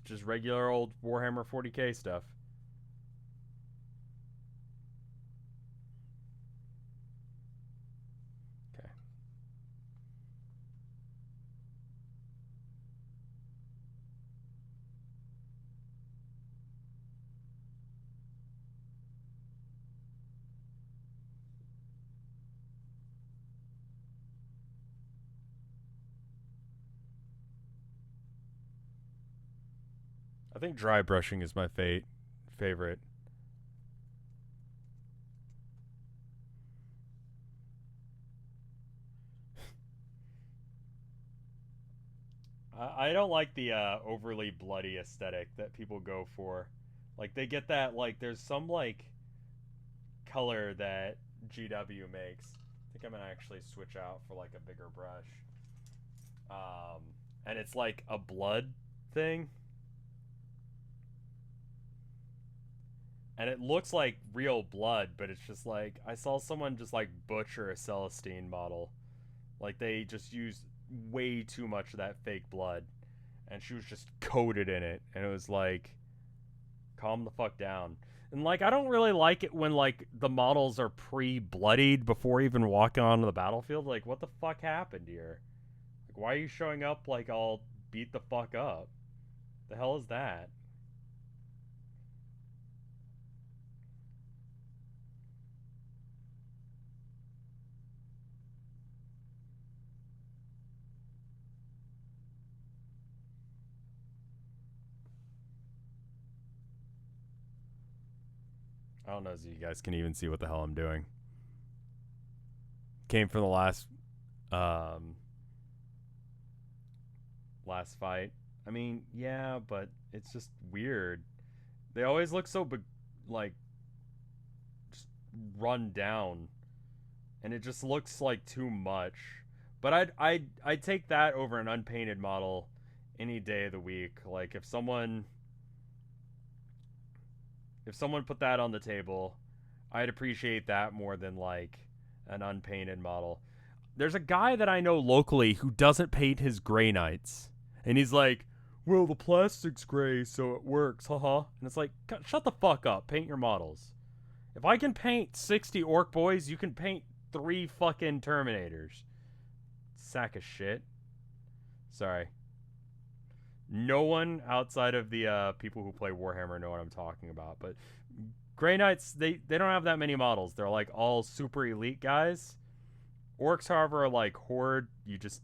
just regular old Warhammer 40k stuff. Okay. I think dry brushing is my favorite. I don't like the overly bloody aesthetic that people go for. Like they get that like there's some like color that GW makes. I think I'm gonna actually switch out for like a bigger brush. And it's like a blood thing. And it looks like real blood, but it's just like I saw someone just like butcher a Celestine model. Like they just used way too much of that fake blood, and she was just coated in it, and it was like, calm the fuck down. And like I don't really like it when like the models are pre-bloodied before even walking onto the battlefield. Like what the fuck happened here? Like why are you showing up like all beat the fuck up? The hell is that? I don't know if you guys can even see what the hell I'm doing. Came from the um last fight. I mean, yeah, but it's just weird. They always look so like just run down, and it just looks like too much. But I'd take that over an unpainted model any day of the week. Like if someone put that on the table, I'd appreciate that more than like an unpainted model. There's a guy that I know locally who doesn't paint his Grey Knights. And he's like, well, the plastic's gray, so it works, haha. And it's like, shut the fuck up. Paint your models. If I can paint 60 orc boys, you can paint 3 fucking Terminators. Sack of shit. Sorry. No one outside of the people who play Warhammer know what I'm talking about. But Grey Knights, they don't have that many models. They're like all super elite guys. Orcs, however, are like horde. You just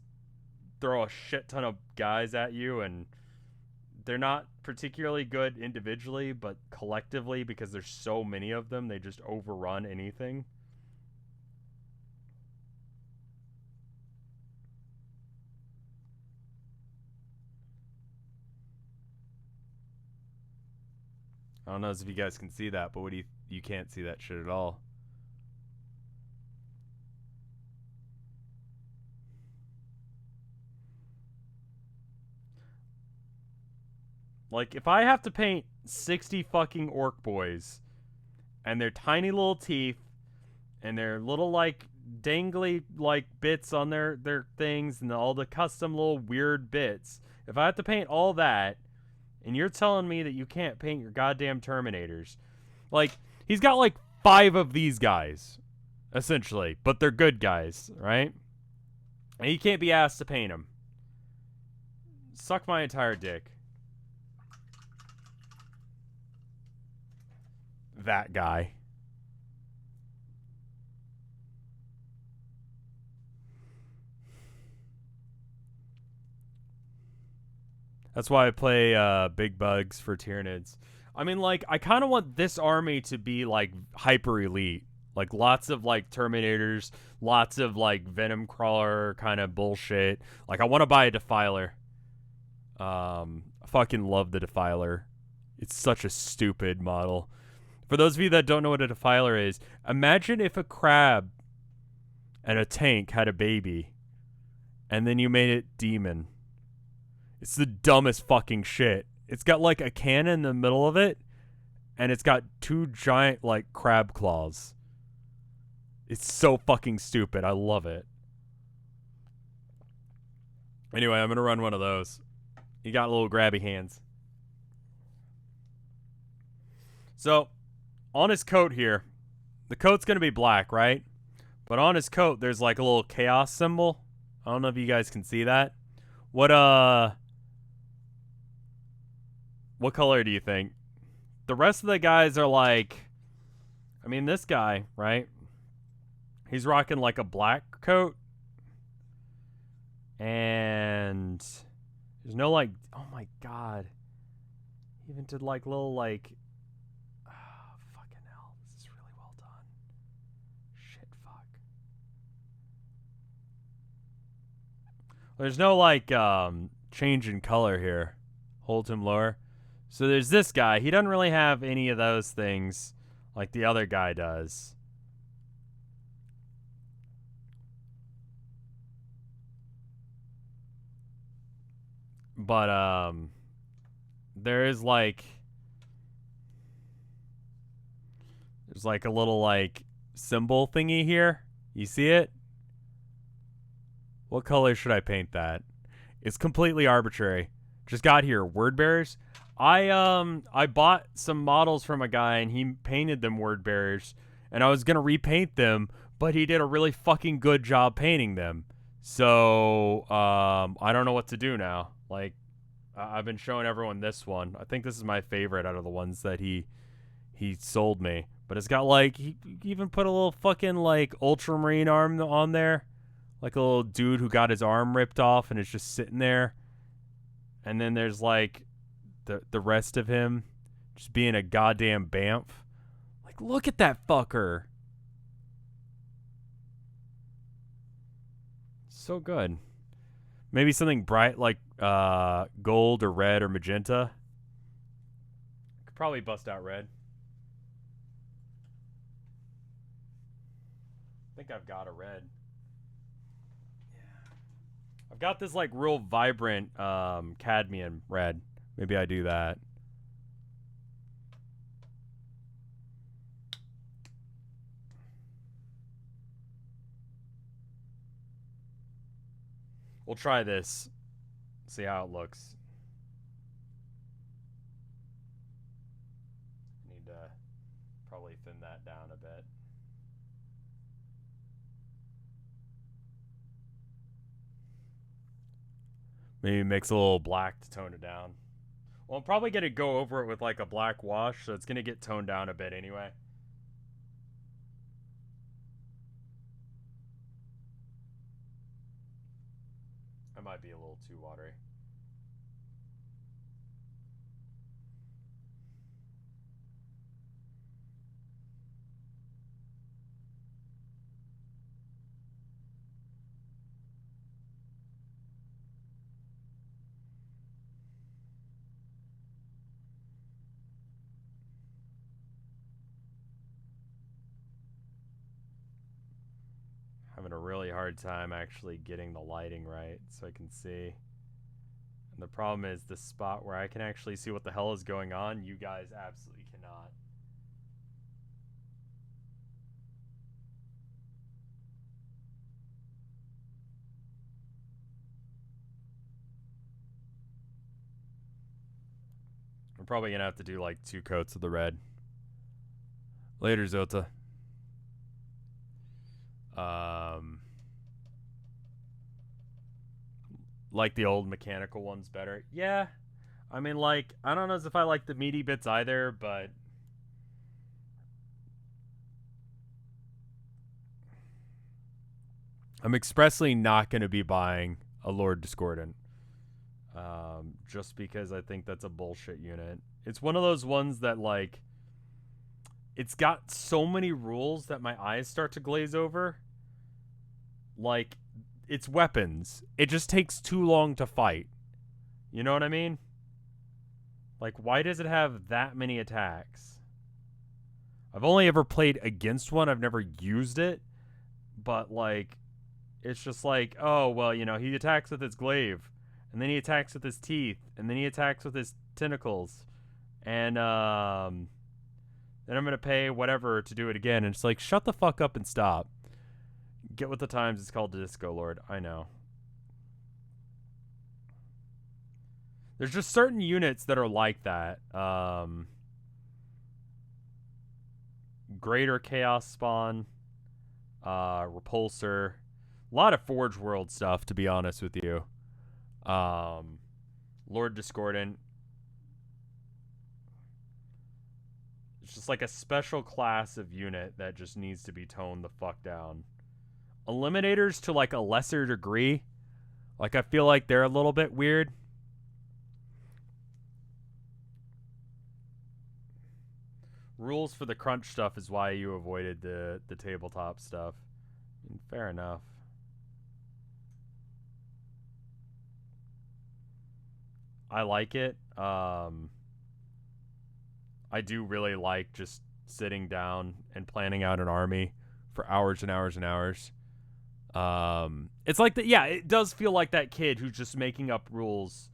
throw a shit ton of guys at you, and they're not particularly good individually, but collectively, because there's so many of them, they just overrun anything. I don't know if you guys can see that, but what do you can't see that shit at all. Like, if I have to paint 60 fucking orc boys, and their tiny little teeth, and their little, like, dangly, like, bits on their things, and all the custom little weird bits, if I have to paint all that, and you're telling me that you can't paint your goddamn Terminators, like, he's got, like, 5 of these guys, essentially, but they're good guys, right? And he can't be asked to paint them. Suck my entire dick. That guy. That's why I play big bugs for Tyranids. I mean, like, I kind of want this army to be, like, hyper elite. Like, lots of, like, Terminators, lots of, like, Venom Crawler kind of bullshit. Like, I want to buy a Defiler. I fucking love the Defiler. It's such a stupid model. For those of you that don't know what a Defiler is, imagine if a crab and a tank had a baby, and then you made it demon. It's the dumbest fucking shit. It's got, like, a cannon in the middle of it, and it's got 2 giant, like, crab claws. It's so fucking stupid. I love it. Anyway, I'm gonna run one of those. You got little grabby hands. So, on his coat here, the coat's gonna be black, right? But on his coat, there's, like, a little chaos symbol. I don't know if you guys can see that. What color do you think? The rest of the guys are like, I mean, this guy, right? He's rocking like a black coat. And there's no, like, oh my god. He even did like little, like, oh, fucking hell. This is really well done. Shit, fuck. There's no, like, change in color here. Hold him lower. So there's this guy. He doesn't really have any of those things like the other guy does. But there is like there's like a little like symbol thingy here. You see it? What color should I paint that? It's completely arbitrary. Just got here. Word bearers. I bought some models from a guy and he painted them word bearers, and I was gonna repaint them, but he did a really fucking good job painting them. So I don't know what to do now. Like, I've been showing everyone this one. I think this is my favorite out of the ones that he sold me. But it's got like he even put a little fucking like ultramarine arm on there, like a little dude who got his arm ripped off and is just sitting there. And then there's like the rest of him just being a goddamn bamf. Like, look at that fucker. So good. Maybe something bright like gold or red or magenta. Could probably bust out red. I think I've got a red. Yeah. I've got this like real vibrant cadmium red. Maybe I do that. We'll try this. See how it looks. Need to probably thin that down a bit. Maybe mix a little black to tone it down. Well, I'm probably going to go over it with like a black wash, so it's going to get toned down a bit anyway. That might be a little too watery. Having a really hard time actually getting the lighting right so I can see. And the problem is the spot where I can actually see what the hell is going on, you guys absolutely cannot. I'm probably going to have to do like 2 coats of the red. Later, Zota. Like the old mechanical ones better. Yeah. I mean, like, I don't know if I like the meaty bits either, but I'm expressly not going to be buying a Lord Discordant. Just because I think that's a bullshit unit. It's one of those ones that, like, it's got so many rules that my eyes start to glaze over. Like, it's weapons. It just takes too long to fight. You know what I mean? Like, why does it have that many attacks? I've only ever played against one. I've never used it. But, like, it's just like, oh, well, you know, he attacks with his glaive. And then he attacks with his teeth. And then he attacks with his tentacles. And, then I'm going to pay whatever to do it again. And it's like, shut the fuck up and stop. Get with the times. It's called Disco Lord. I know. There's just certain units that are like that. Greater Chaos Spawn. Repulsor. A lot of Forge World stuff, to be honest with you. Lord Discordant. It's just like a special class of unit that just needs to be toned the fuck down. Eliminators to like a lesser degree. Like I feel like they're a little bit weird. Rules for the crunch stuff is why you avoided the tabletop stuff. I mean, fair enough. I like it. I do really like just sitting down and planning out an army for hours and hours and hours. It's like that. Yeah, it does feel like that kid who's just making up rules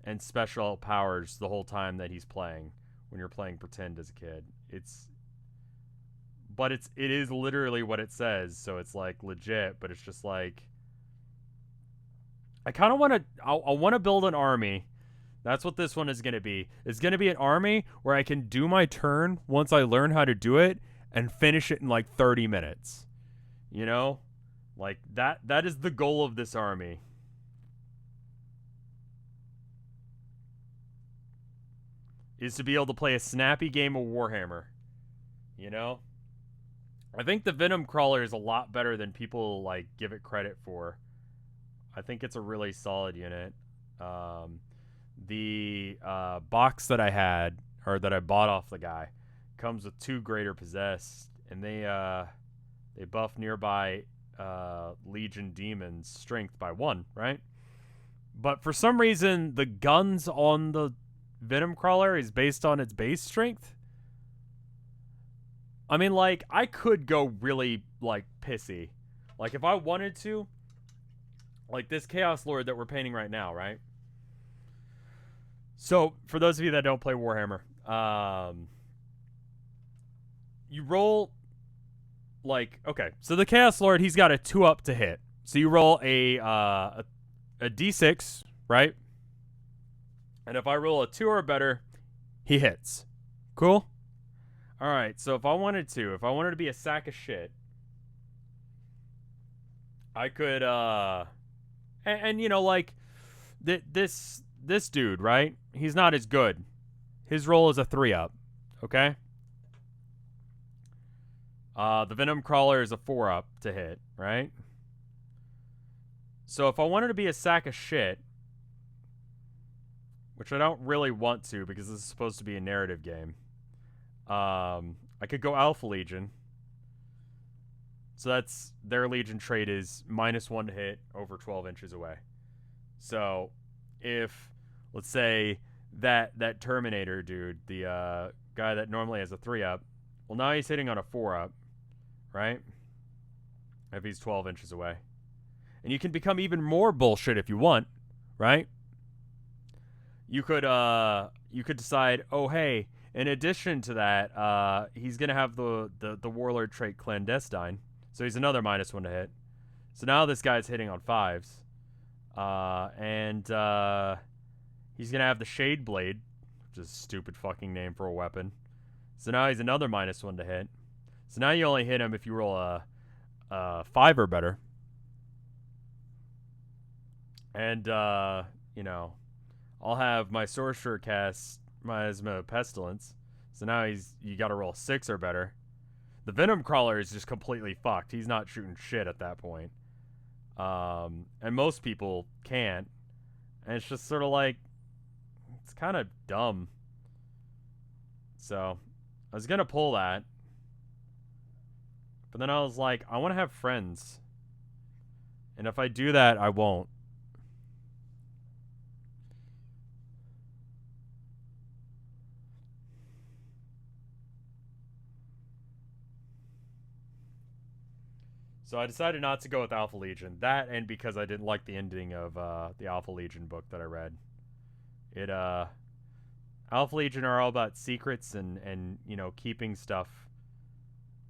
and special powers the whole time that he's playing. When you're playing pretend as a kid, it is literally what it says. So it's like legit, but it's just like I kind of want to. I want to build an army. That's what this one is going to be. It's going to be an army where I can do my turn once I learn how to do it and finish it in like 30 minutes. You know? Like that is the goal of this army. Is to be able to play a snappy game of Warhammer. You know? I think the Venom Crawler is a lot better than people like give it credit for. I think it's a really solid unit. The box that I had, or that I bought off the guy, comes with 2 Greater Possessed, and they buff nearby Legion Demons strength by 1, right? But for some reason, the guns on the Venom Crawler is based on its base strength. I mean, like, I could go really, like, pissy. Like, if I wanted to, like this Chaos Lord that we're painting right now, right? So, for those of you that don't play Warhammer, you roll, like, okay, so the Chaos Lord, he's got a 2-up to hit. So you roll a a d6, right? And if I roll a 2 or better, he hits. Cool? All right, so if I wanted to be a sack of shit, I could and you know, like this dude, right? He's not as good. His roll is a 3 up. Okay? The Venom Crawler is a 4 up to hit, right? So if I wanted to be a sack of shit, which I don't really want to because this is supposed to be a narrative game, I could go Alpha Legion. So that's their Legion trait is -1 to hit over 12 inches away. So if, let's say, that Terminator dude, the guy that normally has a 3 up, well, now he's hitting on a 4 up, right? If he's 12 inches away. And you can become even more bullshit if you want, right? You could decide, oh hey, in addition to that, he's gonna have the Warlord trait Clandestine, so he's another -1 to hit. So now this guy's hitting on 5s, and he's gonna have the Shade Blade, which is a stupid fucking name for a weapon. So now he's another -1 to hit. So now you only hit him if you roll a 5 or better. And you know, I'll have my Sorcerer cast Miasma Pestilence. So now you gotta roll 6 or better. The Venom Crawler is just completely fucked. He's not shooting shit at that point. And most people can't. And it's just sort of like, it's kind of dumb. So, I was gonna pull that. But then I was like, I want to have friends. And if I do that, I won't. So I decided not to go with Alpha Legion. That and because I didn't like the ending of the Alpha Legion book that I read. Alpha Legion are all about secrets and you know, keeping stuff.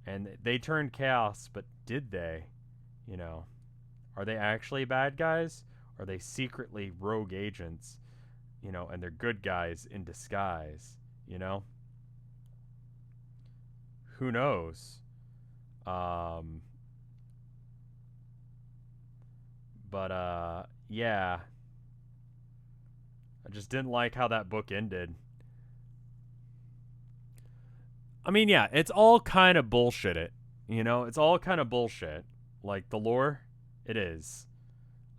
And they turned chaos, but did they? You know, are they actually bad guys? Or are they secretly rogue agents? You know, and they're good guys in disguise, you know? Who knows? But yeah. I just didn't like how that book ended. I mean, yeah, it's all kind of bullshit. You know, it's all kind of bullshit. Like the lore, it is.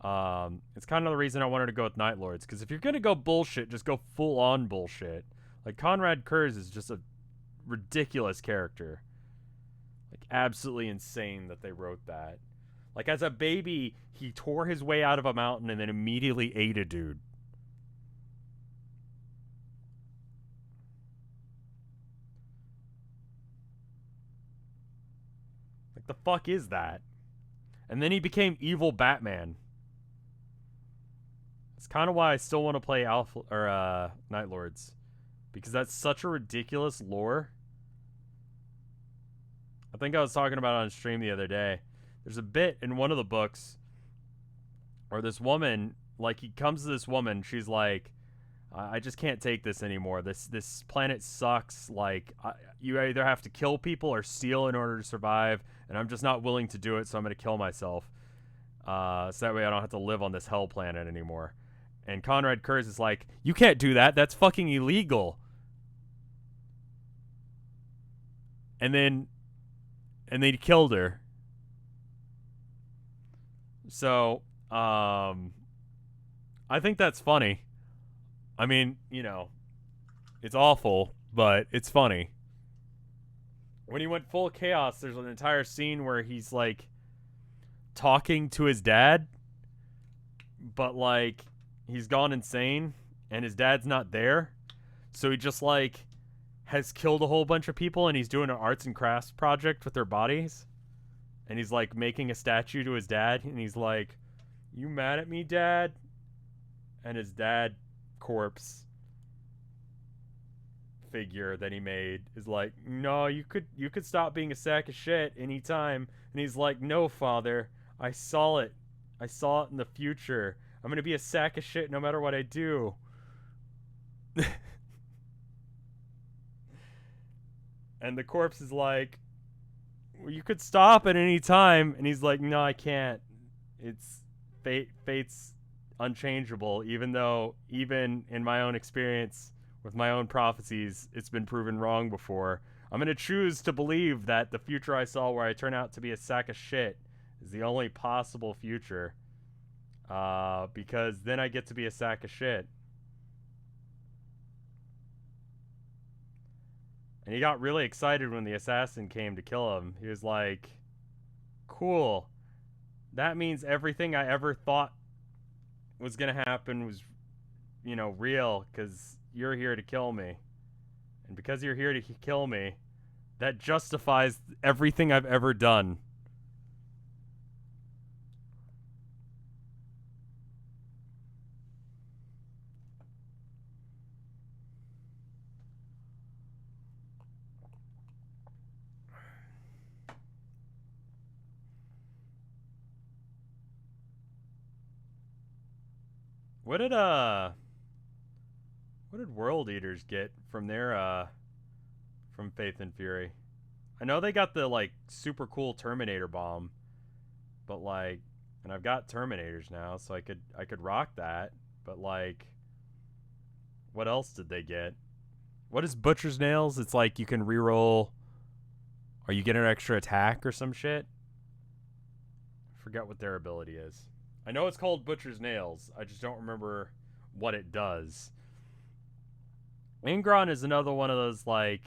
It's kind of the reason I wanted to go with Night Lords, because if you're gonna go bullshit, just go full on bullshit. Like Conrad Kurz is just a ridiculous character. Like absolutely insane that they wrote that. Like as a baby, he tore his way out of a mountain and then immediately ate a dude. Like the fuck is that? And then he became evil Batman. That's kind of why I still want to play Alpha or Night Lords, because that's such a ridiculous lore. I think I was talking about it on stream the other day. There's a bit in one of the books where this woman, like, he comes to this woman, she's like, I just can't take this anymore. This planet sucks. Like, you either have to kill people or steal in order to survive, and I'm just not willing to do it, so I'm going to kill myself. So that way I don't have to live on this hell planet anymore. And Conrad Kurz is like, you can't do that. That's fucking illegal. And then he killed her. So, I think that's funny. I mean, you know, it's awful, but it's funny. When he went full chaos, there's an entire scene where he's like talking to his dad, but like he's gone insane and his dad's not there. So he just like has killed a whole bunch of people and he's doing an arts and crafts project with their bodies. And he's like making a statue to his dad and he's like, "You mad at me, Dad?" And his dad corpse figure that he made is like, "No, you could stop being a sack of shit anytime." And he's like, "No, Father, I saw it in the future. I'm gonna be a sack of shit no matter what I do. And the corpse is like, well, you could stop at any time. And he's like, no, I can't. It's fate's unchangeable, even though, even in my own experience with my own prophecies, it's been proven wrong before. I'm going to choose to believe that the future I saw where I turn out to be a sack of shit is the only possible future. Because then I get to be a sack of shit. And he got really excited when the assassin came to kill him. He was like, cool. That means everything I ever thought was going to happen was, you know, real, because you're here to kill me. And because you're here to kill me, that justifies everything I've ever done. What did World Eaters get from their from Faith and Fury? I know they got the like super cool Terminator bomb, but like, and I've got Terminators now, so I could rock that. But like, what else did they get? What is Butcher's Nails? It's like you can reroll, or you get an extra attack or some shit. I forget what their ability is. I know it's called Butcher's Nails. I just don't remember what it does. Ingron is another one of those, like,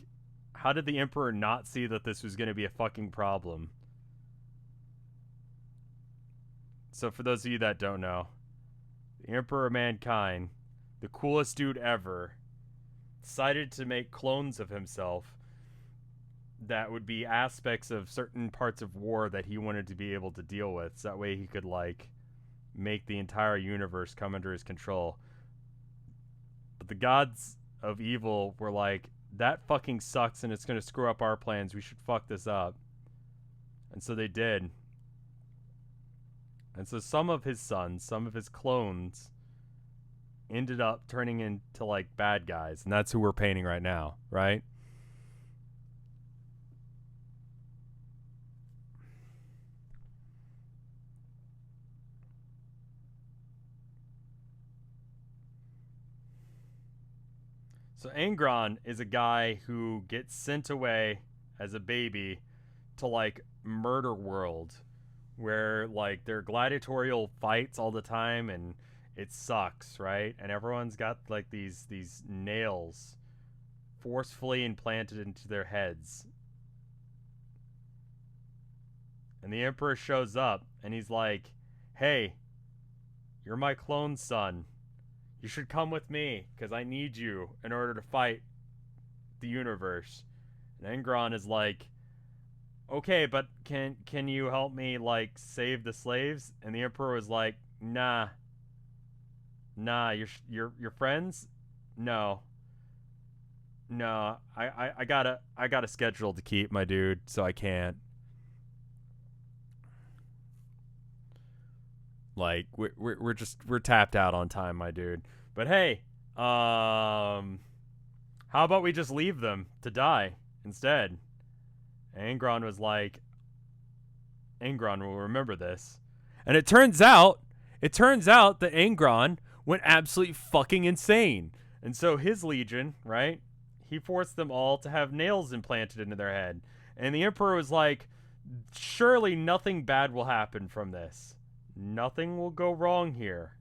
how did the Emperor not see that this was going to be a fucking problem? So for those of you that don't know, the Emperor of Mankind, the coolest dude ever, decided to make clones of himself that would be aspects of certain parts of war that he wanted to be able to deal with. So that way he could, like, make the entire universe come under his control. But the gods of evil were like, that fucking sucks and it's going to screw up our plans. We should fuck this up. And so they did. And so some of his sons, some of his clones, ended up turning into like bad guys. And that's who we're painting right now, right? So Angron is a guy who gets sent away as a baby to like murder world, where like there are gladiatorial fights all the time and it sucks, right? And everyone's got like these nails forcefully implanted into their heads. And the Emperor shows up and he's like, "Hey, you're my clone son. You should come with me, because I need you in order to fight the universe." And Angron is like, "Okay, but can you help me, like, save the slaves?" And the Emperor was like, Nah, your friends? No. I got a schedule to keep, my dude, so I can't. Like, we're tapped out on time, my dude. But hey, how about we just leave them to die instead? Angron was like, Angron will remember this. And it turns out that Angron went absolutely fucking insane. And so his legion, right? He forced them all to have nails implanted into their head. And the Emperor was like, surely nothing bad will happen from this. Nothing will go wrong here.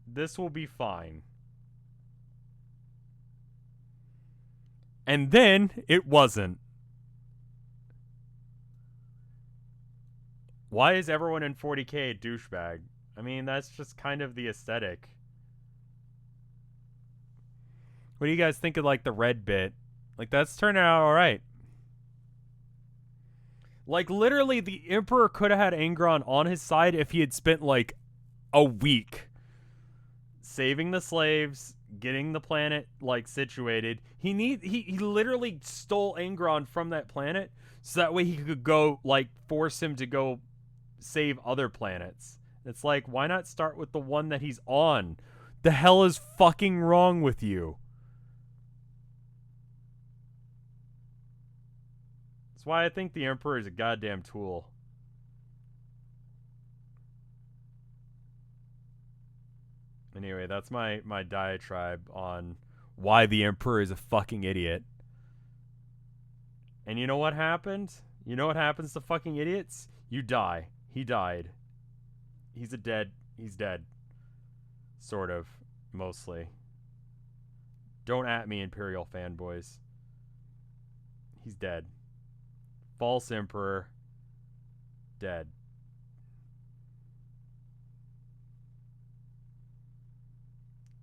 This will be fine. And then it wasn't. Why is everyone in 40K a douchebag? I mean, that's just kind of the aesthetic. What do you guys think of, like, the red bit? Like, that's turning out alright. Like, literally, the Emperor could have had Angron on his side if he had spent, like, a week saving the slaves, getting the planet, like, situated. He literally stole Angron from that planet so that way he could go, like, force him to go save other planets. It's like, why not start with the one that he's on? The hell is fucking wrong with you? That's why I think the Emperor is a goddamn tool. Anyway, that's my diatribe on why the Emperor is a fucking idiot. And you know what happened? You know what happens to fucking idiots? You die. He died. He's dead. Sort of. Mostly. Don't at me, Imperial fanboys. He's dead. False Emperor. Dead.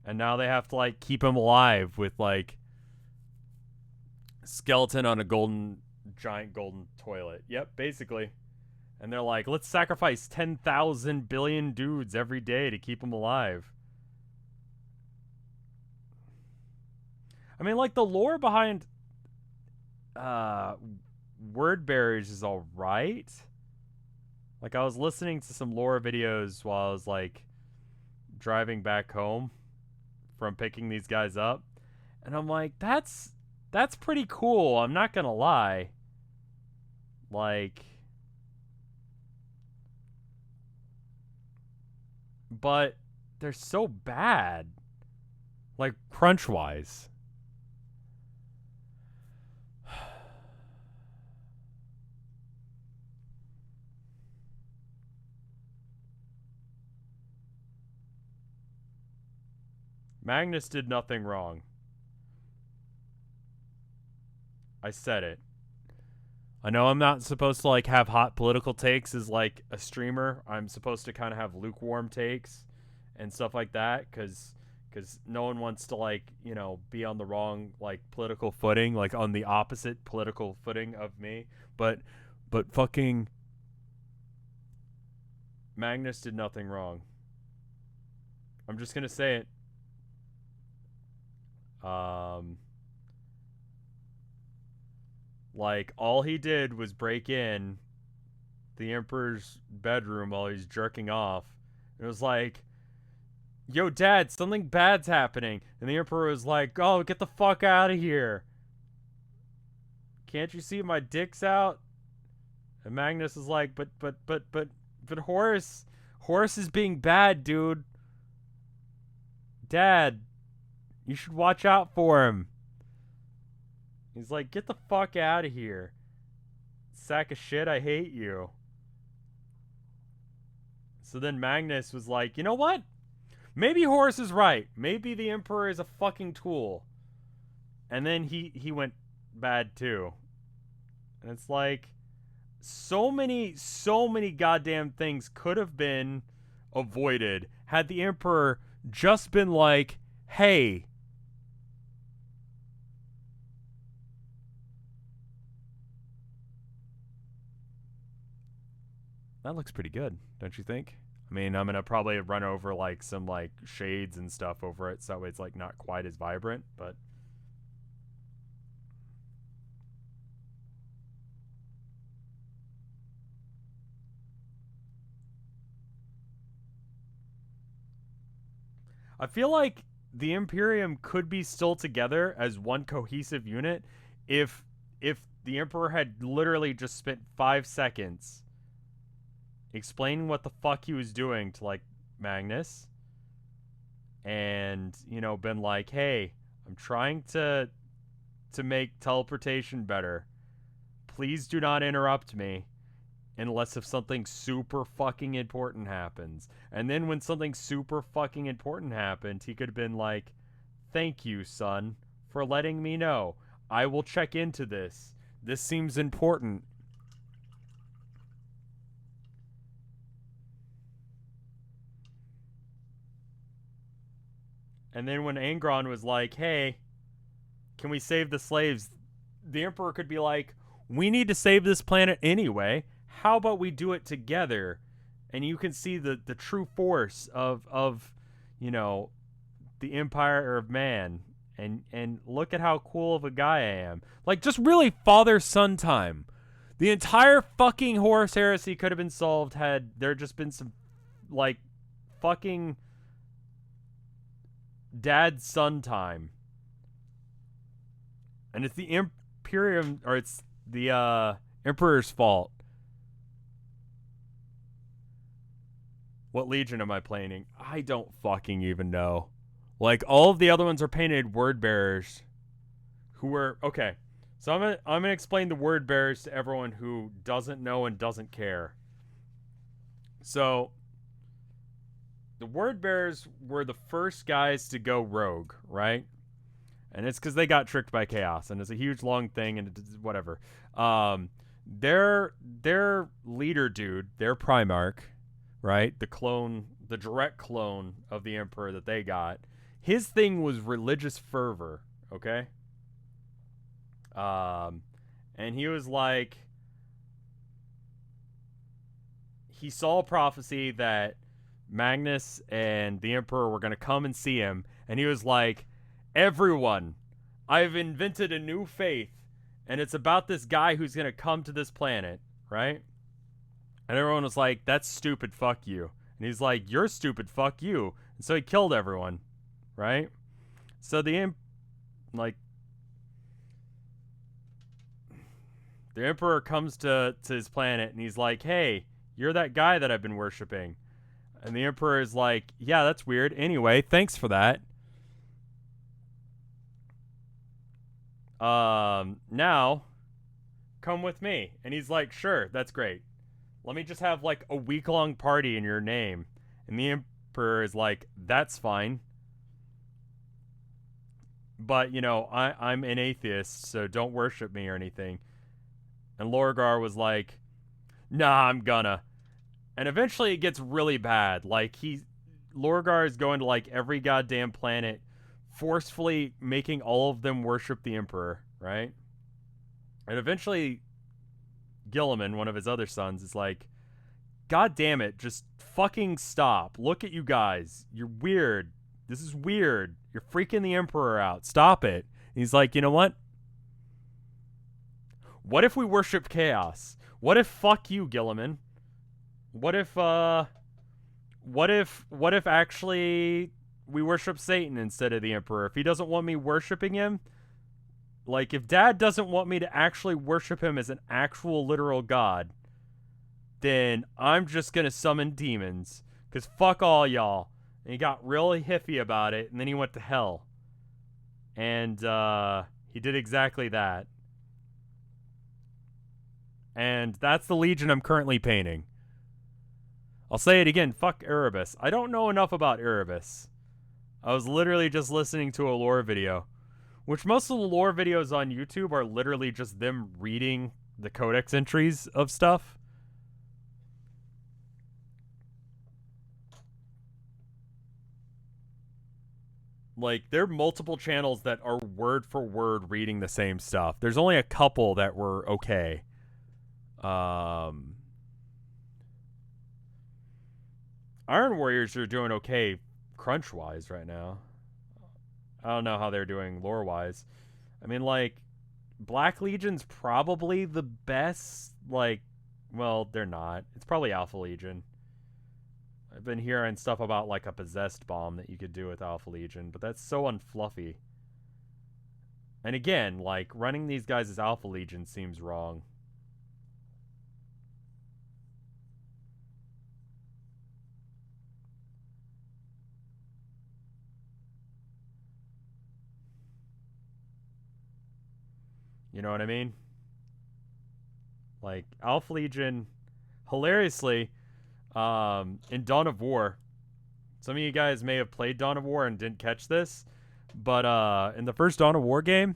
And now they have to, like, keep him alive with, like, skeleton on a giant golden toilet. Yep, basically. And they're like, let's sacrifice 10,000 billion dudes every day to keep him alive. I mean, like, the lore behind word barriers is alright. Like, I was listening to some lore videos while I was, like, driving back home from picking these guys up. And I'm like, that's pretty cool. I'm not gonna lie. Like, but they're so bad. Like, crunch-wise. Magnus did nothing wrong. I said it. I know I'm not supposed to, like, have hot political takes as, like, a streamer. I'm supposed to kind of have lukewarm takes and stuff like that, because no one wants to, like, you know, be on the wrong, like, political footing, like, on the opposite political footing of me. But fucking Magnus did nothing wrong. I'm just gonna say it. Like, all he did was break in the Emperor's bedroom while he's jerking off. It was like, yo, Dad, something bad's happening. And the Emperor was like, oh, get the fuck out of here. Can't you see my dick's out? And Magnus is like, but Horus is being bad, dude. Dad, you should watch out for him. He's like, get the fuck out of here. Sack of shit, I hate you. So then Magnus was like, you know what? Maybe Horus is right. Maybe the Emperor is a fucking tool. And then he went bad too. And it's like, so many goddamn things could have been avoided had the Emperor just been like, hey, that looks pretty good, don't you think? I mean, I'm gonna probably run over, like, some, like, shades and stuff over it, so that way it's, like, not quite as vibrant, but I feel like the Imperium could be still together as one cohesive unit if the Emperor had literally just spent 5 seconds explaining what the fuck he was doing to, like, Magnus, and, you know, been like, hey, I'm trying to make teleportation better. Please do not interrupt me unless if something super fucking important happens. And then when something super fucking important happened, he could have been like, thank you, son, for letting me know. I will check into this. This seems important. And then when Angron was like, hey, can we save the slaves? The Emperor could be like, we need to save this planet anyway. How about we do it together? And you can see the true force of, you know, the Empire of Man. And look at how cool of a guy I am. Like, just really father-son time. The entire fucking Horus Heresy could have been solved had there just been some like fucking dad son time. And it's the Imperium, or it's the Emperor's fault. What Legion am I playing? I don't fucking even know. Like, all of the other ones are painted word bearers who were okay. So I'm gonna explain the word bearers to everyone who doesn't know and doesn't care. So the word bearers were the first guys to go rogue, right? And it's because they got tricked by chaos, and it's a huge long thing, and it's whatever. Their leader dude, their Primarch, right? The direct clone of the Emperor that they got. His thing was religious fervor, okay? And he was like, he saw a prophecy that Magnus and the Emperor were going to come and see him, and he was like, everyone, I've invented a new faith, and it's about this guy who's going to come to this planet, right? And everyone was like, that's stupid, fuck you. And he's like, you're stupid, fuck you. And so he killed everyone, right? So the Emperor comes to his planet, and he's like, hey, you're that guy that I've been worshiping. And the Emperor is like, yeah, that's weird. Anyway, thanks for that. Now, come with me. And he's like, sure, that's great. Let me just have like a week-long party in your name. And the Emperor is like, that's fine. But, you know, I'm an atheist, so don't worship me or anything. And Lorgar was like, nah, I'm gonna. And eventually it gets really bad. Like, Lorgar is going to like every goddamn planet, forcefully making all of them worship the Emperor, right? And eventually Guilliman, one of his other sons, is like, God damn it, just fucking stop. Look at you guys. You're weird. This is weird. You're freaking the Emperor out. Stop it. And he's like, you know what? What if we worship chaos? What if fuck you, Guilliman? What if actually we worship Satan instead of the Emperor? If he doesn't want me worshiping him, like if Dad doesn't want me to actually worship him as an actual literal god, then I'm just gonna summon demons. Cause fuck all y'all. And he got really hippie about it, and then he went to hell. And he did exactly that. And that's the Legion I'm currently painting. I'll say it again, fuck Erebus. I don't know enough about Erebus. I was literally just listening to a lore video. Which most of the lore videos on YouTube are literally just them reading the codex entries of stuff. Like, there are multiple channels that are word for word reading the same stuff. There's only a couple that were okay. Iron Warriors are doing okay crunch-wise right now. I don't know how they're doing lore-wise. I mean, like, Black Legion's probably the best, like, well, they're not. It's probably Alpha Legion. I've been hearing stuff about, like, a possessed bomb that you could do with Alpha Legion, but that's so unfluffy. And again, like, running these guys as Alpha Legion seems wrong. You know what I mean? Like, Alpha Legion, hilariously, in Dawn of War, some of you guys may have played Dawn of War and didn't catch this, but in the first Dawn of War game,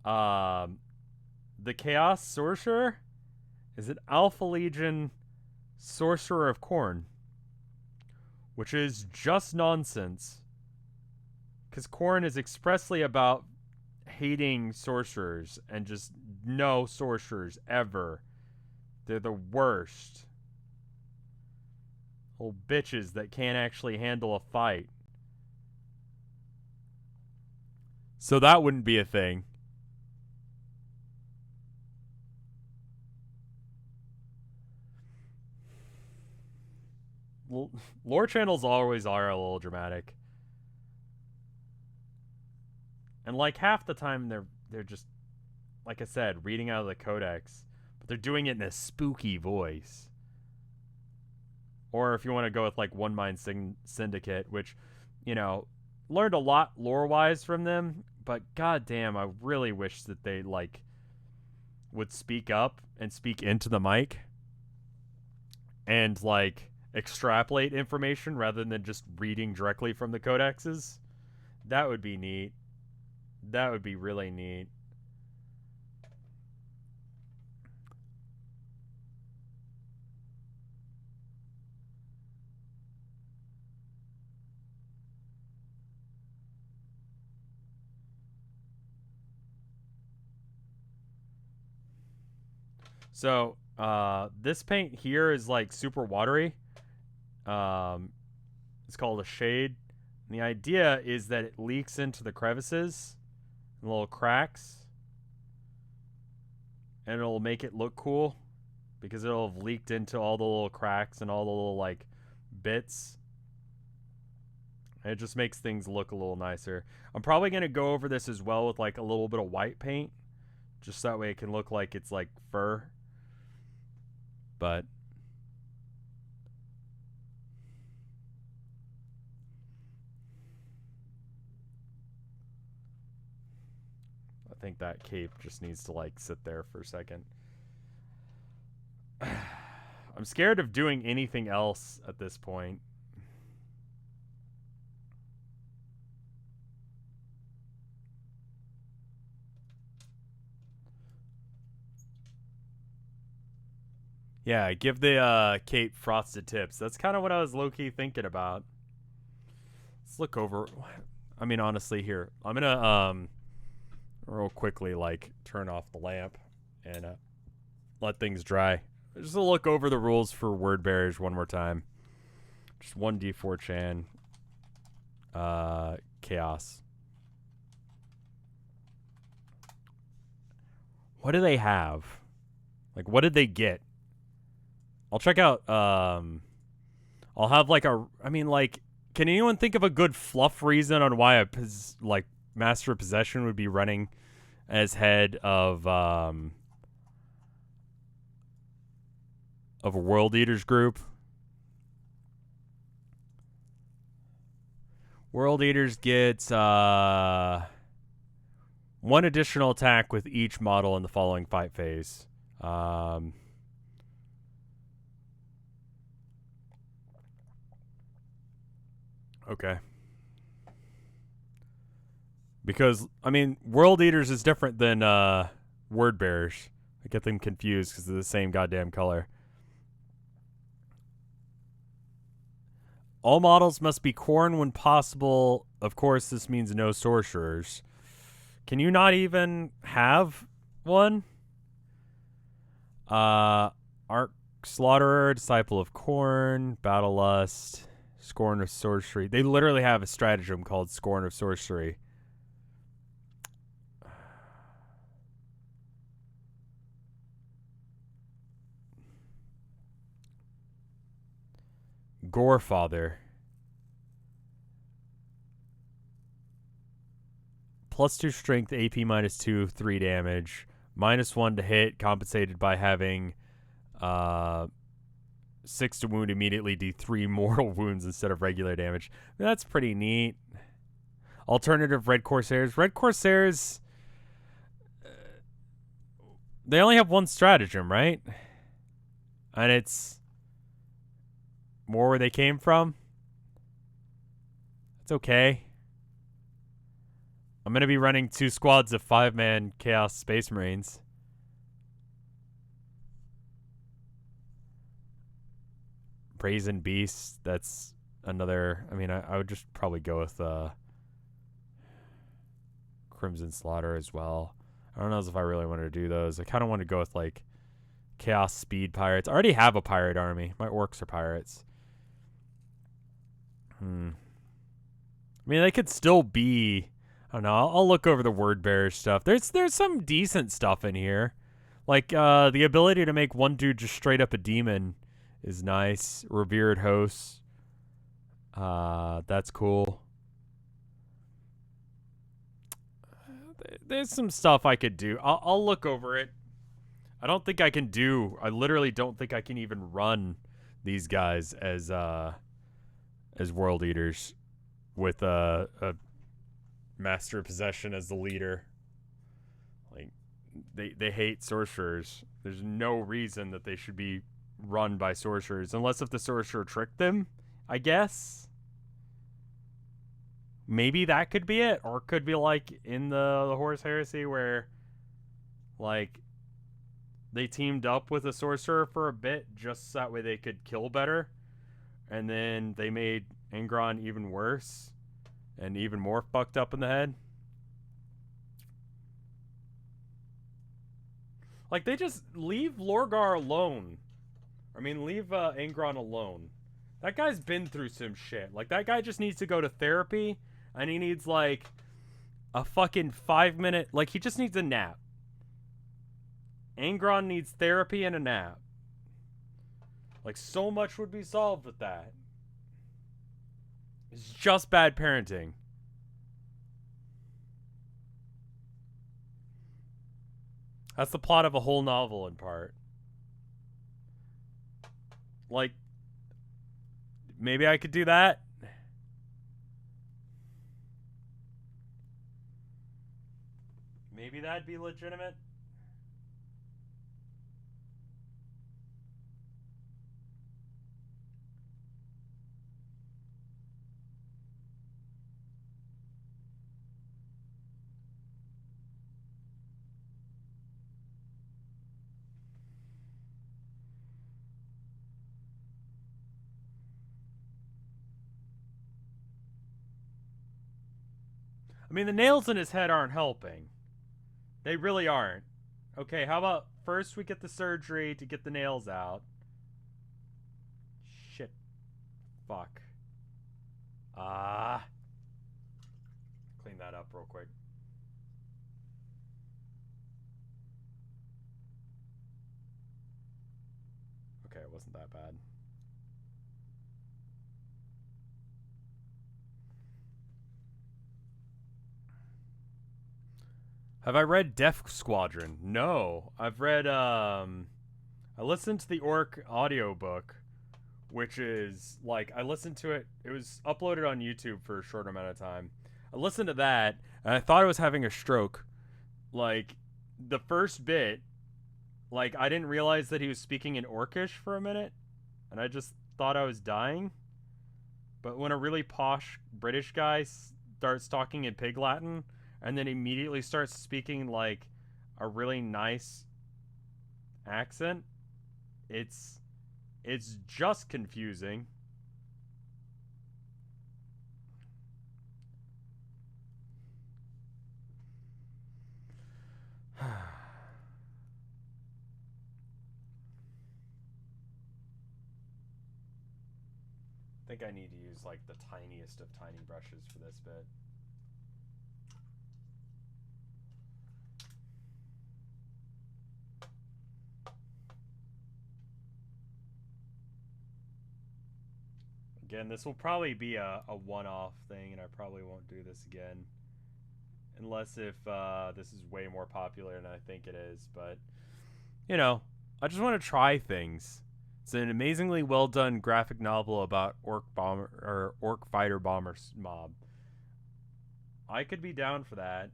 the Chaos Sorcerer is an Alpha Legion Sorcerer of Khorne, which is just nonsense. Because Khorne is expressly about hating sorcerers and just no sorcerers ever. They're the worst. Old bitches that can't actually handle a fight. So that wouldn't be a thing. lore channels always are a little dramatic. And like half the time they're just, like I said, reading out of the codex, but they're doing it in a spooky voice. Or if you want to go with like One Mind Syndicate, which, you know, learned a lot lore-wise from them, but goddamn, I really wish that they like would speak up and speak into the mic and like extrapolate information rather than just reading directly from the codexes. That would be neat. That would be really neat. So, this paint here is like super watery. It's called a shade. And the idea is that it leaks into the crevices and little cracks. And it'll make it look cool because it'll have leaked into all the little cracks and all the little like bits. And it just makes things look a little nicer. I'm probably going to go over this as well with like a little bit of white paint. Just that way it can look like it's like fur. But I think that cape just needs to like sit there for a second. I'm scared of doing anything else at this point. Yeah, give the cape frosted tips. That's kind of what I was low-key thinking about. Let's look over. I mean, honestly, here. I'm going to real quickly, like, turn off the lamp and let things dry. Just to look over the rules for word bearers one more time. Just 1d4 chan. Chaos. What do they have? Like, what did they get? I'll check out, I'll have like I mean, like, can anyone think of a good fluff reason on why like, Master of Possession would be running as head of a World Eaters group? World Eaters gets, 1 additional attack with each model in the following fight phase. Okay. Because, I mean, World Eaters is different than Word Bearers. I get them confused because they're the same goddamn color. All models must be Khorne when possible. Of course, this means no sorcerers. Can you not even have one? Arc Slaughterer, Disciple of Khorne, Battle Lust, Scorn of Sorcery. They literally have a stratagem called Scorn of Sorcery. Gorefather. +2 strength, AP -2, 3 damage. -1 to hit, compensated by having 6 to wound immediately, do 3 mortal wounds instead of regular damage. That's pretty neat. Alternative Red Corsairs. Red Corsairs, they only have one stratagem, right? And it's more where they came from. It's okay. I'm going to be running 2 squads of 5-man Chaos Space Marines. Brazen Beast, that's another... I mean, I would just probably go with Crimson Slaughter as well. I don't know if I really wanted to do those. I kind of want to go with, like, Chaos Speed Pirates. I already have a pirate army. My orcs are pirates. I mean, they could still be... I don't know. I'll look over the word bearer stuff. There's some decent stuff in here. Like, the ability to make one dude just straight up a demon is nice. Revered Hosts. That's cool. There's some stuff I could do. I'll look over it. I don't think I can do. I literally don't think I can even run these guys as world eaters with a master of possession as the leader. Like they hate sorcerers. There's no reason that they should be run by sorcerers unless if the sorcerer tricked them, I guess. Maybe that could be it, or it could be like in the Horus Heresy where like they teamed up with a sorcerer for a bit just so that way they could kill better, and then they made Angron even worse and even more fucked up in the head. Like, they just leave Lorgar alone. I mean, leave Angron alone. That guy's been through some shit. Like, that guy just needs to go to therapy, and he needs, like, a fucking 5-minute... Like, he just needs a nap. Angron needs therapy and a nap. Like, so much would be solved with that. It's just bad parenting. That's the plot of a whole novel in part. Like, maybe I could do that. Maybe that'd be legitimate. I mean, the nails in his head aren't helping. They really aren't. Okay, how about first we get the surgery to get the nails out. Shit. Fuck. Clean that up real quick. Okay, it wasn't that bad. Have I read Death Squadron? No. I've read, I listened to the Orc audiobook, which is, like, I listened to it. It was uploaded on YouTube for a short amount of time. I listened to that, and I thought I was having a stroke. Like, the first bit, like, I didn't realize that he was speaking in Orcish for a minute, and I just thought I was dying. But when a really posh British guy starts talking in Pig Latin, and then immediately starts speaking like a really nice accent, it's just confusing. I think I need to use like the tiniest of tiny brushes for this bit. Again, this will probably be a one-off thing, and I probably won't do this again. Unless if this is way more popular than I think it is. But, you know, I just want to try things. It's an amazingly well-done graphic novel about orc fighter bomber mob. I could be down for that.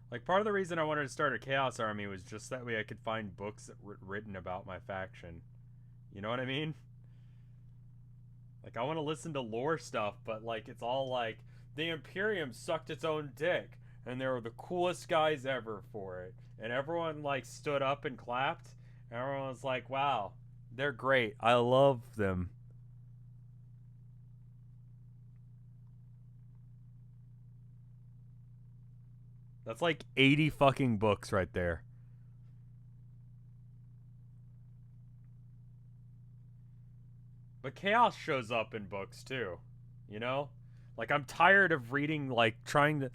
Like, part of the reason I wanted to start a Chaos Army was just that way I could find books written about my faction. You know what I mean? Like, I want to listen to lore stuff, but, like, it's all like, the Imperium sucked its own dick, and they were the coolest guys ever for it. And everyone, like, stood up and clapped, and everyone was like, wow, they're great. I love them. That's like 80 fucking books right there. But chaos shows up in books too, you know? Like, I'm tired of reading, like, trying to...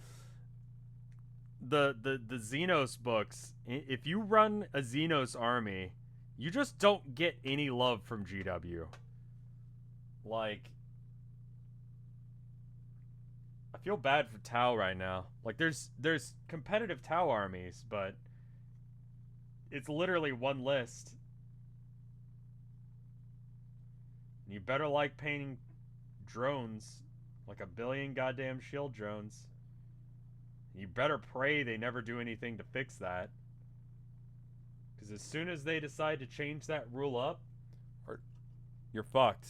The Xenos books, if you run a Xenos army, you just don't get any love from GW. Like, I feel bad for Tau right now. Like, there's competitive Tau armies, but it's literally one list. You better like painting drones, like a billion goddamn shield drones. You better pray they never do anything to fix that. Because as soon as they decide to change that rule up, you're fucked.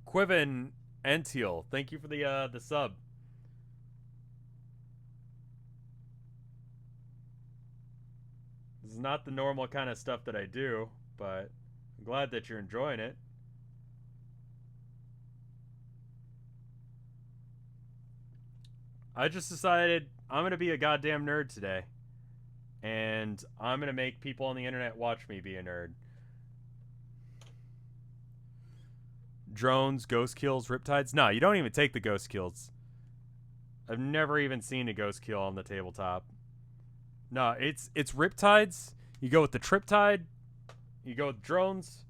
Quiven Entiel, thank you for the sub. This is not the normal kind of stuff that I do, but I'm glad that you're enjoying it. I just decided I'm going to be a goddamn nerd today. And I'm going to make people on the internet watch me be a nerd. Drones, ghost kills, riptides? No, you don't even take the ghost kills. I've never even seen a ghost kill on the tabletop. No, it's riptides. You go with the triptide. You go with drones.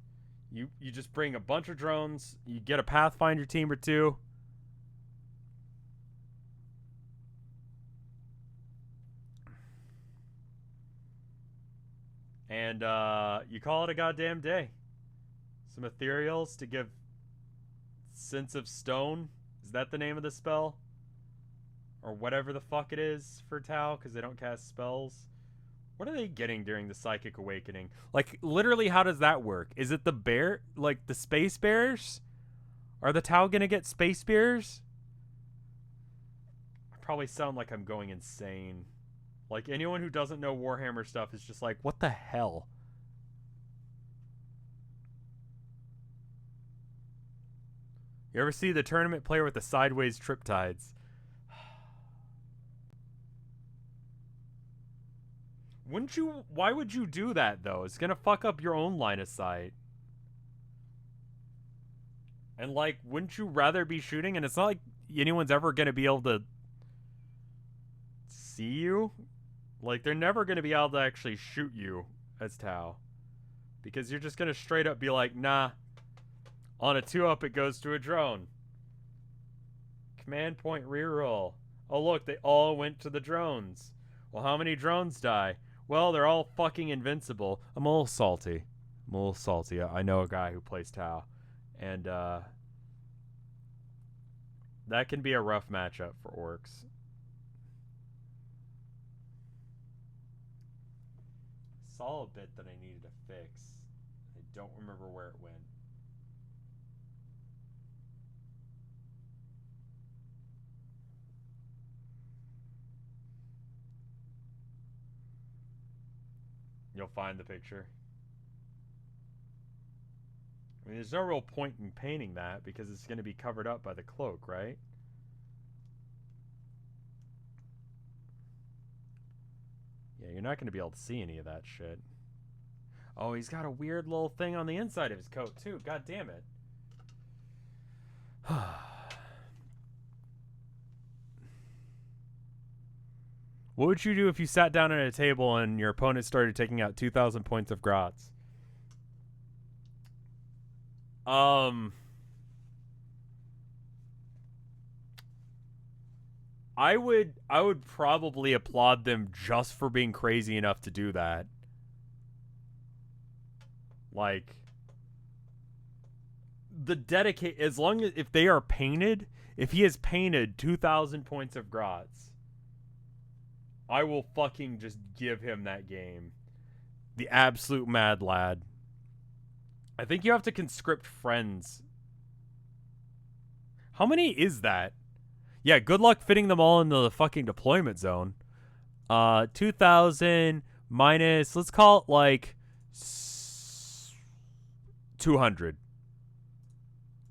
You just bring a bunch of drones. You get a Pathfinder team or two. And you call it a goddamn day. Some ethereals to give Sense of Stone. Is that the name of the spell? Or whatever the fuck it is for Tau, because they don't cast spells. What are they getting during the Psychic Awakening? Like, literally, how does that work? Is it the bear, like, the Space Bears? Are the Tau gonna get Space Bears? I probably sound like I'm going insane. Like, anyone who doesn't know Warhammer stuff is just like, what the hell? You ever see the tournament player with the sideways triptides? Wouldn't you? Why would you do that, though? It's gonna fuck up your own line of sight. And, like, wouldn't you rather be shooting? And it's not like anyone's ever gonna be able to see you. Like, they're never gonna be able to actually shoot you as Tau. Because you're just gonna straight up be like, nah. On a 2-up, it goes to a drone. Command point reroll. Oh, look, they all went to the drones. Well, how many drones die? Well, they're all fucking invincible. I'm a little salty. I know a guy who plays Tau. And, that can be a rough matchup for orcs. Saw a bit that I needed to fix. I don't remember where it went. You'll find the picture. I mean, there's no real point in painting that because it's going to be covered up by the cloak, right? Yeah, you're not going to be able to see any of that shit. Oh, he's got a weird little thing on the inside of his coat, too. God damn it. What would you do if you sat down at a table and your opponent started taking out 2,000 points of grots? I would probably applaud them just for being crazy enough to do that. Like, the dedicate, as long as, if they are painted, if he has painted 2,000 points of grots, I will fucking just give him that game. The absolute mad lad. I think you have to conscript friends. How many is that? Yeah, good luck fitting them all into the fucking deployment zone. 2,000 minus, let's call it like 200.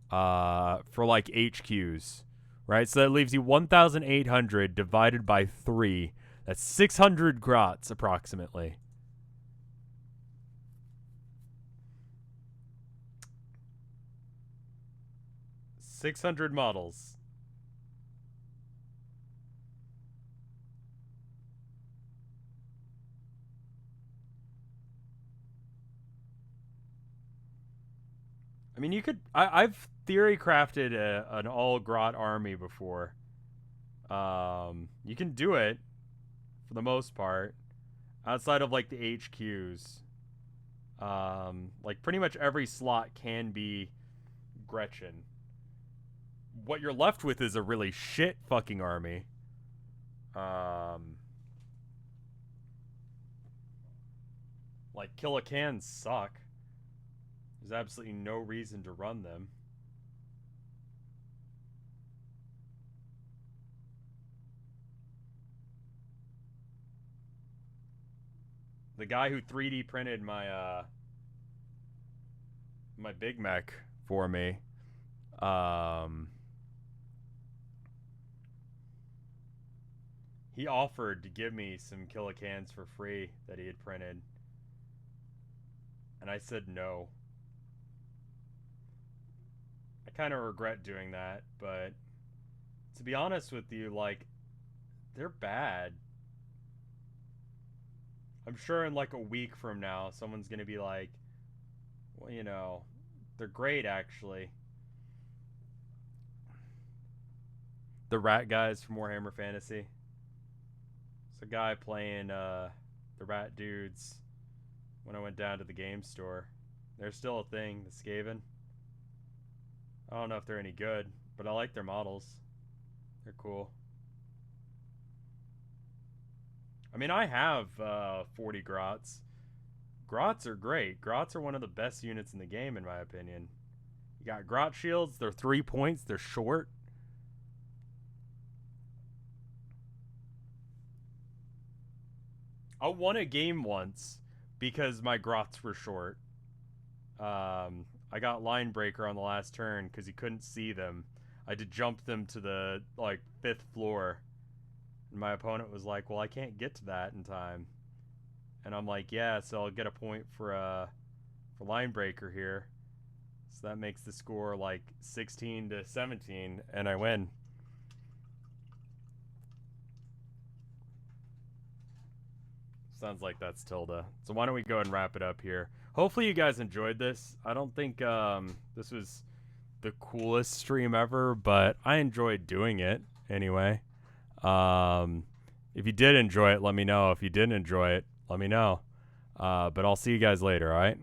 For like HQs, right? So that leaves you 1,800 divided by 3. That's 600 grots approximately. $600 models. I mean, you could. I've theory crafted an all grot army before. You can do it for the most part, outside of like the HQs. Like pretty much every slot can be Gretchen. What you're left with is a really shit fucking army. Like Killicans suck. There's absolutely no reason to run them. The guy who 3D printed my Big Mech for me, he offered to give me some Killicans for free that he had printed. And I said no. I kind of regret doing that, but to be honest with you, like, they're bad. I'm sure in like a week from now, someone's going to be like, well, you know, they're great actually. The rat guys from Warhammer Fantasy. It's a guy playing the rat dudes when I went down to the game store. They're still a thing, the Skaven. I don't know if they're any good, but I like their models. They're cool. I mean, I have 40 Grots. Grots are great. Grots are one of the best units in the game, in my opinion. You got Grot shields. They're 3 points. They're short. I won a game once because my Grots were short. I got line breaker on the last turn because he couldn't see them. I had to jump them to the like 5th floor. And my opponent was like, well, I can't get to that in time. And I'm like, yeah, so I'll get a point for line breaker here. So that makes the score like 16-17, and I win. Sounds like that's Tilda. So why don't we go ahead and wrap it up here. Hopefully you guys enjoyed this. I don't think this was the coolest stream ever, but I enjoyed doing it anyway. If you did enjoy it, let me know. If you didn't enjoy it, let me know. But I'll see you guys later, all right?